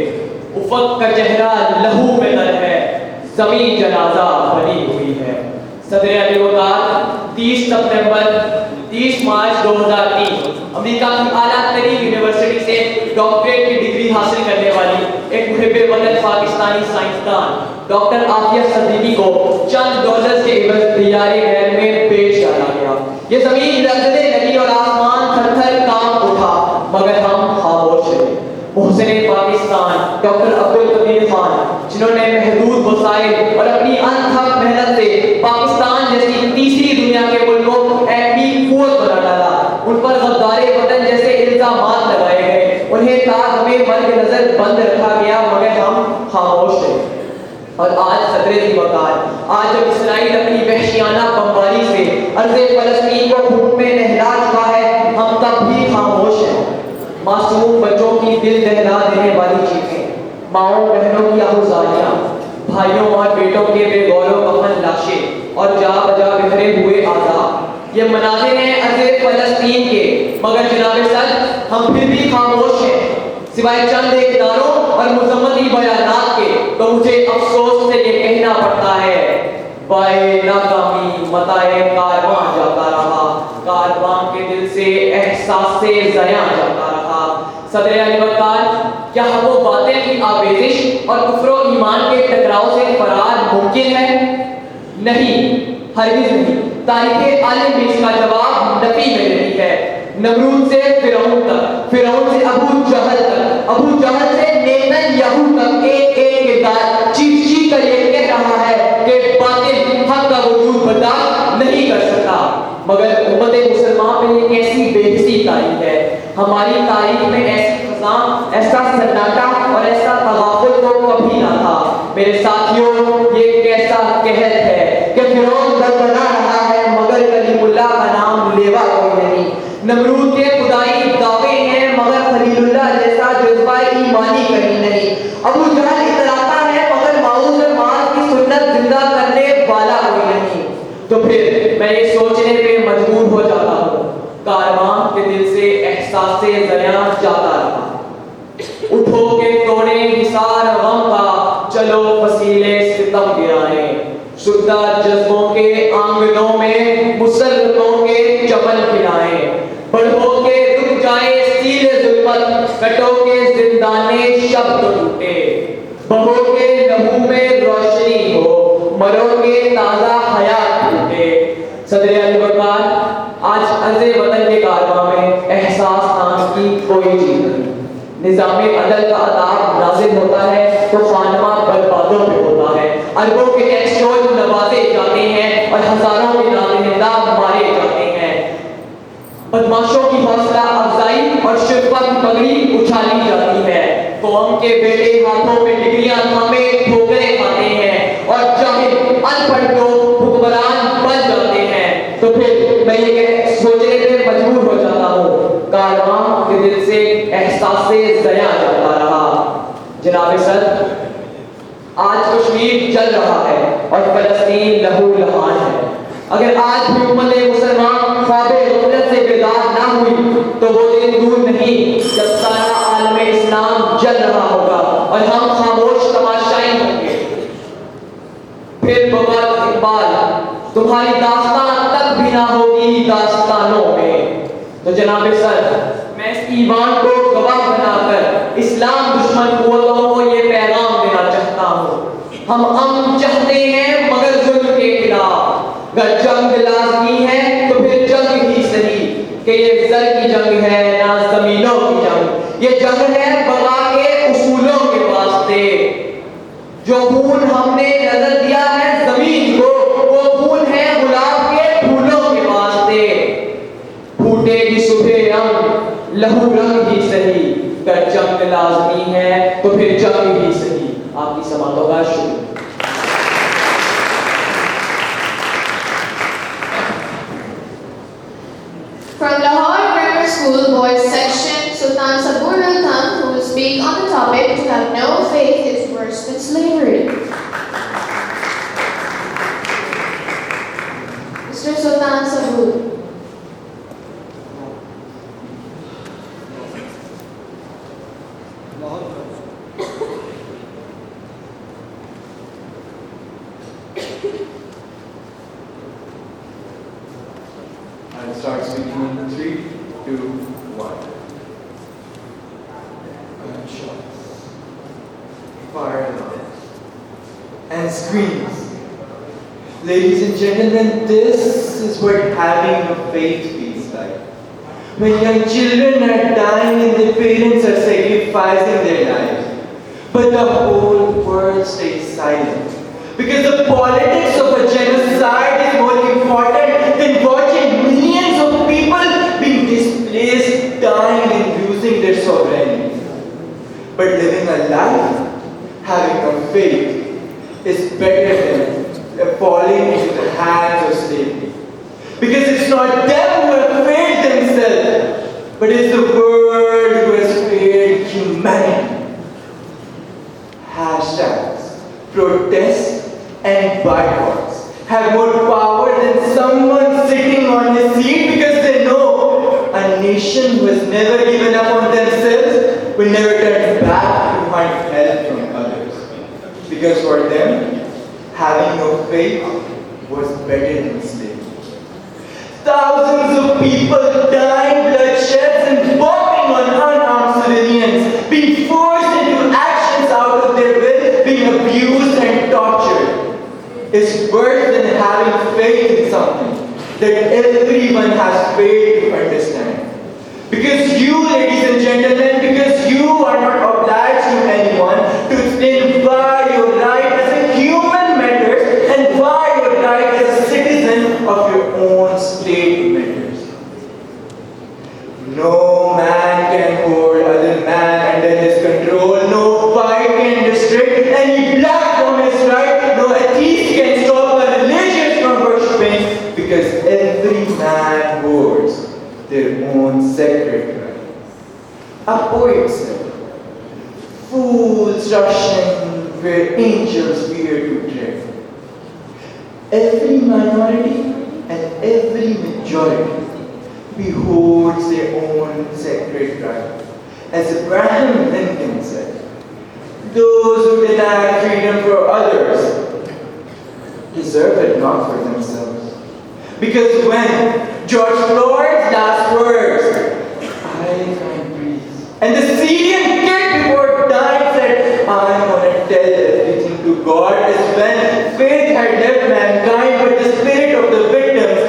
उफक का चेहरा लहू में तर है, ज़मीन जनाजा बनी हुई है। सदर अली वक़ार 30 मार्च 2003 अमेरिका की आला तरीन यूनिवर्सिटी से डॉक्टरेट की डिग्री हासिल करने वाली एक मुहिब्बे वतन पाकिस्तानी साइंसदान डॉक्टर आफिया सदीकी को चंद डॉलर्स के एवज दियारे गैर में बेच डाला गया। ये जमीन लरज़ने लगी और आसमान थर-थर कांप उठा, मगर हम खामोश रहे। मुहसिन पाकिस्तान डॉक्टर अब्दुल कदीर खान, जिन्होंने महदूद वसाइल और अपनी अनथक मेहनत से पाकिस्तान जैसी तीसरी दुनिया के मुल्क को एटमी क़ुव्वत बना डाला, उन पर गद्दारे वतन जैसे इल्ज़ामात लगाए गए, उन्हें ताक़-ए मर्ग नज़र बंद रखा गया, मगर हम खामोश रहे। और आज सदर वक़ार, आज जब इसराइल अपनी वहशियाना बमबारी से अर्ज़ फ़लस्तीन को खून में नहला चुका है, हम तब भी खामोश معصوم بچوں کی دل دہلا دینے والی چیزیں، ماؤں بہنوں کی آہوزاریاں، بھائیوں اور بیٹوں کے بے غور و کفن لاشیں اور جا بجا بکھرے ہوئے آزاد، یہ مناظر ہیں ارض فلسطین کے، مگر جناب صدر ہم پھر بھی خاموش ہیں، سوائے چند ایک دانوں اور مذمتی بیانات کے۔ تو مجھے افسوس سے یہ کہنا پڑتا ہے، بائے ناکامی متائے کارواں جاتا رہا، کارواں کے دل سے احساس سے زیاں جاتا رہا۔ صدر علی وقار، کیا وہ باطل کی آمیزش اور کفر و ایمان کے ٹکراؤ سے فرار ممکن ہے؟ نہیں، ہرگز نہیں۔ تاریخ عالم بھی اس کا جواب نفی میں دیتی ہے۔ نمرود سے فرعون تک، فرعون سے ابو جہل تک، ابو جہل سے نیتن یہو تک ایک ایک کردار چیخ چیخ کر یہ کہہ رہا ہے کہ باطل حق کا وجود برداشت نہیں کر سکتا۔ مگر امت مسلمان میں یہ کیسی بے حسی تاریخ ہے۔ ہماری تاریخ میں ایسی خزاں، ایسا سناٹا اور ایسا تغافل تو کبھی نہ تھا۔ میرے ساتھیوں، یہ کیسا قحط ہے کہ فرعون بڑبڑا رہا ہے مگر کلیم اللہ کا نام لیوا کوئی نہیں۔ نمرود کے خدائی دعوے ہیں مگر خلیل اللہ جیسا جذبہ ایمانی کہیں نہیں۔ ابو جہل اتراتا ہے مگر ماؤز اور ماس کی سنت زندہ کرنے والا کوئی نہیں۔ تو پھر میں یہ سوچنے پہ مجبور ہو جاتا ہوں، کارواں کے دل سے احساس سے زیاں جاتا رہا۔ اٹھو کے توڑے حصار غم کا، چلو فصیلے ستم گرائیں، شدہ جذبوں کے آنگنوں میں مسلطوں کے چمن کھلائیں، بڑھو کے رک جائے سیل ظلمت، کٹو کے زندانے شب تو ٹوٹے، بہو کے لہو میں روشنی ہو، مرو کے تازہ حیات ٹوٹے۔ صدر علی وقار، آج عرض وطن کے کارواں میں احساس نام کی کوئی چیز نہیں۔ نظام عدل کا عذاب نازل ہوتا ہے تو خانمہ بربادوں پہ ہوتا ہے، اربوں کے ٹیکس چور نوازے جاتے ہیں اور ہزاروں کے نادہندہ مارے جاتے ہیں، بدماشوں کی حوصلہ افزائی اور شرفا کی پگڑی اچھالی جاتی ہے، قوم کے بیٹے ہاتھوں میں ڈگریاں تھامے ٹھوکریں کھاتے ہیں اور جاہل ان پڑھ لوگ حکمران بن جاتے ہیں۔ تو پھر میں یہ سوچنے پہ مجبور ہو جاتا ہوں، کارواں کے دل سے احساس سے زیاں جاتا رہا۔ جناب صدر، آج کشمیر جل رہا ہے اور فلسطین لہو لہان ہے۔ اگر آج بھی امت مسلمان خواب غفلت سے بیدار نہ ہوئی تو وہ دن دور نہیں جب سارا عالم اسلام جل رہا ہوگا اور ہم خاموش تماشائی ہوں گے۔ پھر بابا اقبال، تمہاری داستان تک بھی نہ ہوگی داستانوں میں۔ تو جناب صدر، میں اس ایمان کو گواہ بنا کر اسلام دشمن قوتوں کو یہ پیغام دینا چاہتا ہوں، ہم امن چاہتے ہیں مگر ظلم کے خلاف۔ اگر جنگ لازمی ہے تو پھر جنگ ہی صحیح، کہ یہ زر کی جنگ ہے نہ زمینوں کی جنگ، یہ جنگ ہے بقا کے اصولوں کے واسطے۔ جو خون ہم نے نظر دیا ہے زمین کو، وہ خون ہے گلاب کے پھولوں کے واسطے۔ پھوٹے گی صبح رنگ لہو رنگ ہی صحیح، اگر جنگ لازمی ہے تو پھر جنگ ہی صحیح۔ آپ کی سماعتوں کا شکریہ۔ From Lahore Grammar School Boys Section, Sultan Sabur Khan, who will speak on the topic "To have no faith is worse than slavery." Mr. Sultan Sabur. I'll start speaking in 3, 2, 1. Gunshots, fire alarms, and screams. Ladies and gentlemen, this is what having no faith feels like. When young children are dying and their parents are sacrificing their lives, but the whole world stays silent. Because the politics of a genocide is more important than watching millions of people being displaced, dying and losing their sovereignty. But living a life, having no faith, is better than falling into the hands of slavery. Because it's not them who have failed themselves, but it's the world who has bygones have more power than someone sitting on his seat, because they know a nation who has never given up on themselves will never turn back to find help from others. Because for them, having no faith was better than slavery. Thousands of people dying, bloodsheds, and bombing on unarmed civilians, being forced into actions out of their will, being abused and tortured, is worse than having faith in something that everyone has faith to understand. Because you, ladies and gentlemen, because you are not obliged to anyone to explain why your right as a human matters and why your right as a citizen of your own state matters. No man can hold other man under his control. No fight can restrict any black from his right. No atheist can stop a religious from worshipping, because every man holds their own sacred right. A poet said, "Fools rush in where angels fear to tread." Every minority and every majority beholds their own sacred right. As Abraham Lincoln said, "Those who deny freedom for others deserve it not for themselves." Because when George Floyd's last words, "I can't breathe," and the Syrian kid before dying said, "I'm gonna tell everything to God," is when faith had left mankind, but the spirit of the victims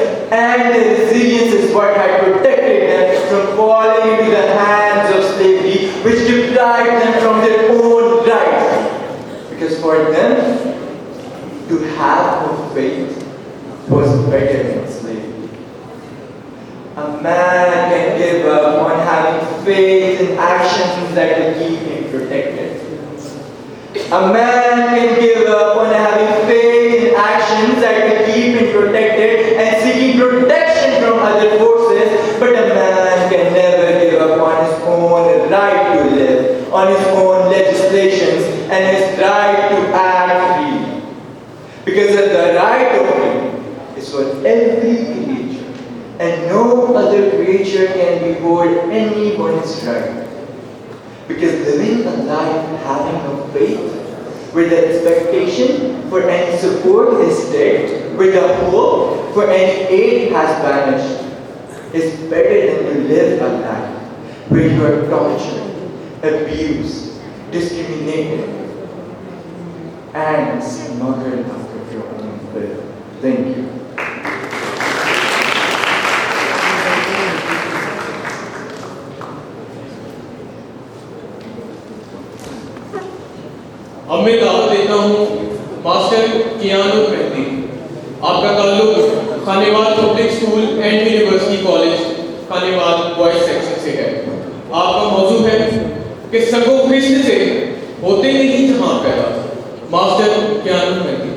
and their resilience is what had protected them from falling into the hands of slavery, which deprived them from their own rights. Because for them, to have no faith was better than slavery. A man can give up on having faith in actions that will keep him protected. A man can give up on having faith in actions that will keep him protected and seeking protection from other forces, but a man can never give up on his own right to live, on his own legislations, and his right to act freely. Because the right of freedom is for every creature, and no other creature can behold anyone's right. Because living a life having no faith, where the expectation for any support is dead, where the hope for any aid has vanished, is better than to live a life where you are tortured, abused, discriminated, and smuggled out of your own will. Thank you. अब मैं दावत देता हूँ master कियानुत Mehdi. आपका ताल्लुक Khanewal public school and university college Khanewal boys section से है। आपका मौजू है कि सगो कृष्ण से होते नहीं जहां पैदा। मास्टर कियानुत मेहदी।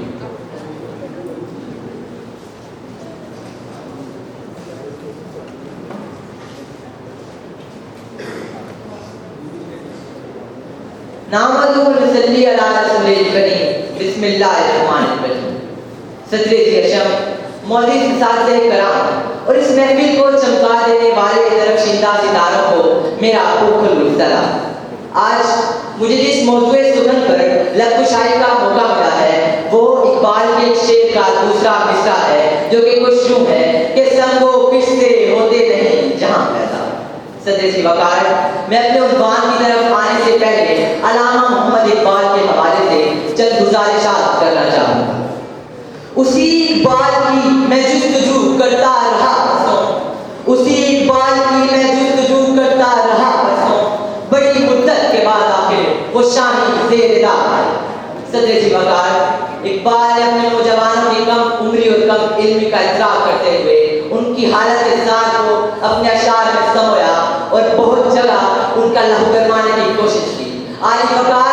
नामदुल्लि अला रसूलिल करीम बिस्मिल्लाहिर्रहमानिर्रहीम। सदरे अशम मौलिद साज़े कराम और इस महफिल को चमका देने वाले दरख्शिंदा सितारों को मेरा पुख्तुल सलाम। आज मुझे जिस मौजूए सुखन पर लफ्ज़शाई का मौका मिला है वो इकबाल के शेर का दूसरा मिसरा है, जो कि कुछ यूं है कि संगो किस्से होते नहीं जहां पैदा। सदर सी वकार, मैं अपने उन्वान की तरफ आने से पहले अलामा मोहम्मद इकबाल के हवाले से चंद गुजारिशात करना चाहूँगा। उसी इकबाल की मैं जुस्तजू करता रहा बरसों, उसी इकबाल की मैं जुस्तजू करता रहा बरसों, बड़ी मुद्दत के बाद आखिर वो शाही ज़ेर-ए-दा आए। सदर सी वकार, इकबाल ने अपने नौजवानों की कम उम्री और कम इल्मी का इतराफ़ करते हुए उनकी हालत ज़ात को अपने अशार में समोया और बहुत जगह उनका लहू गरमाने की कोशिश की। आली वकार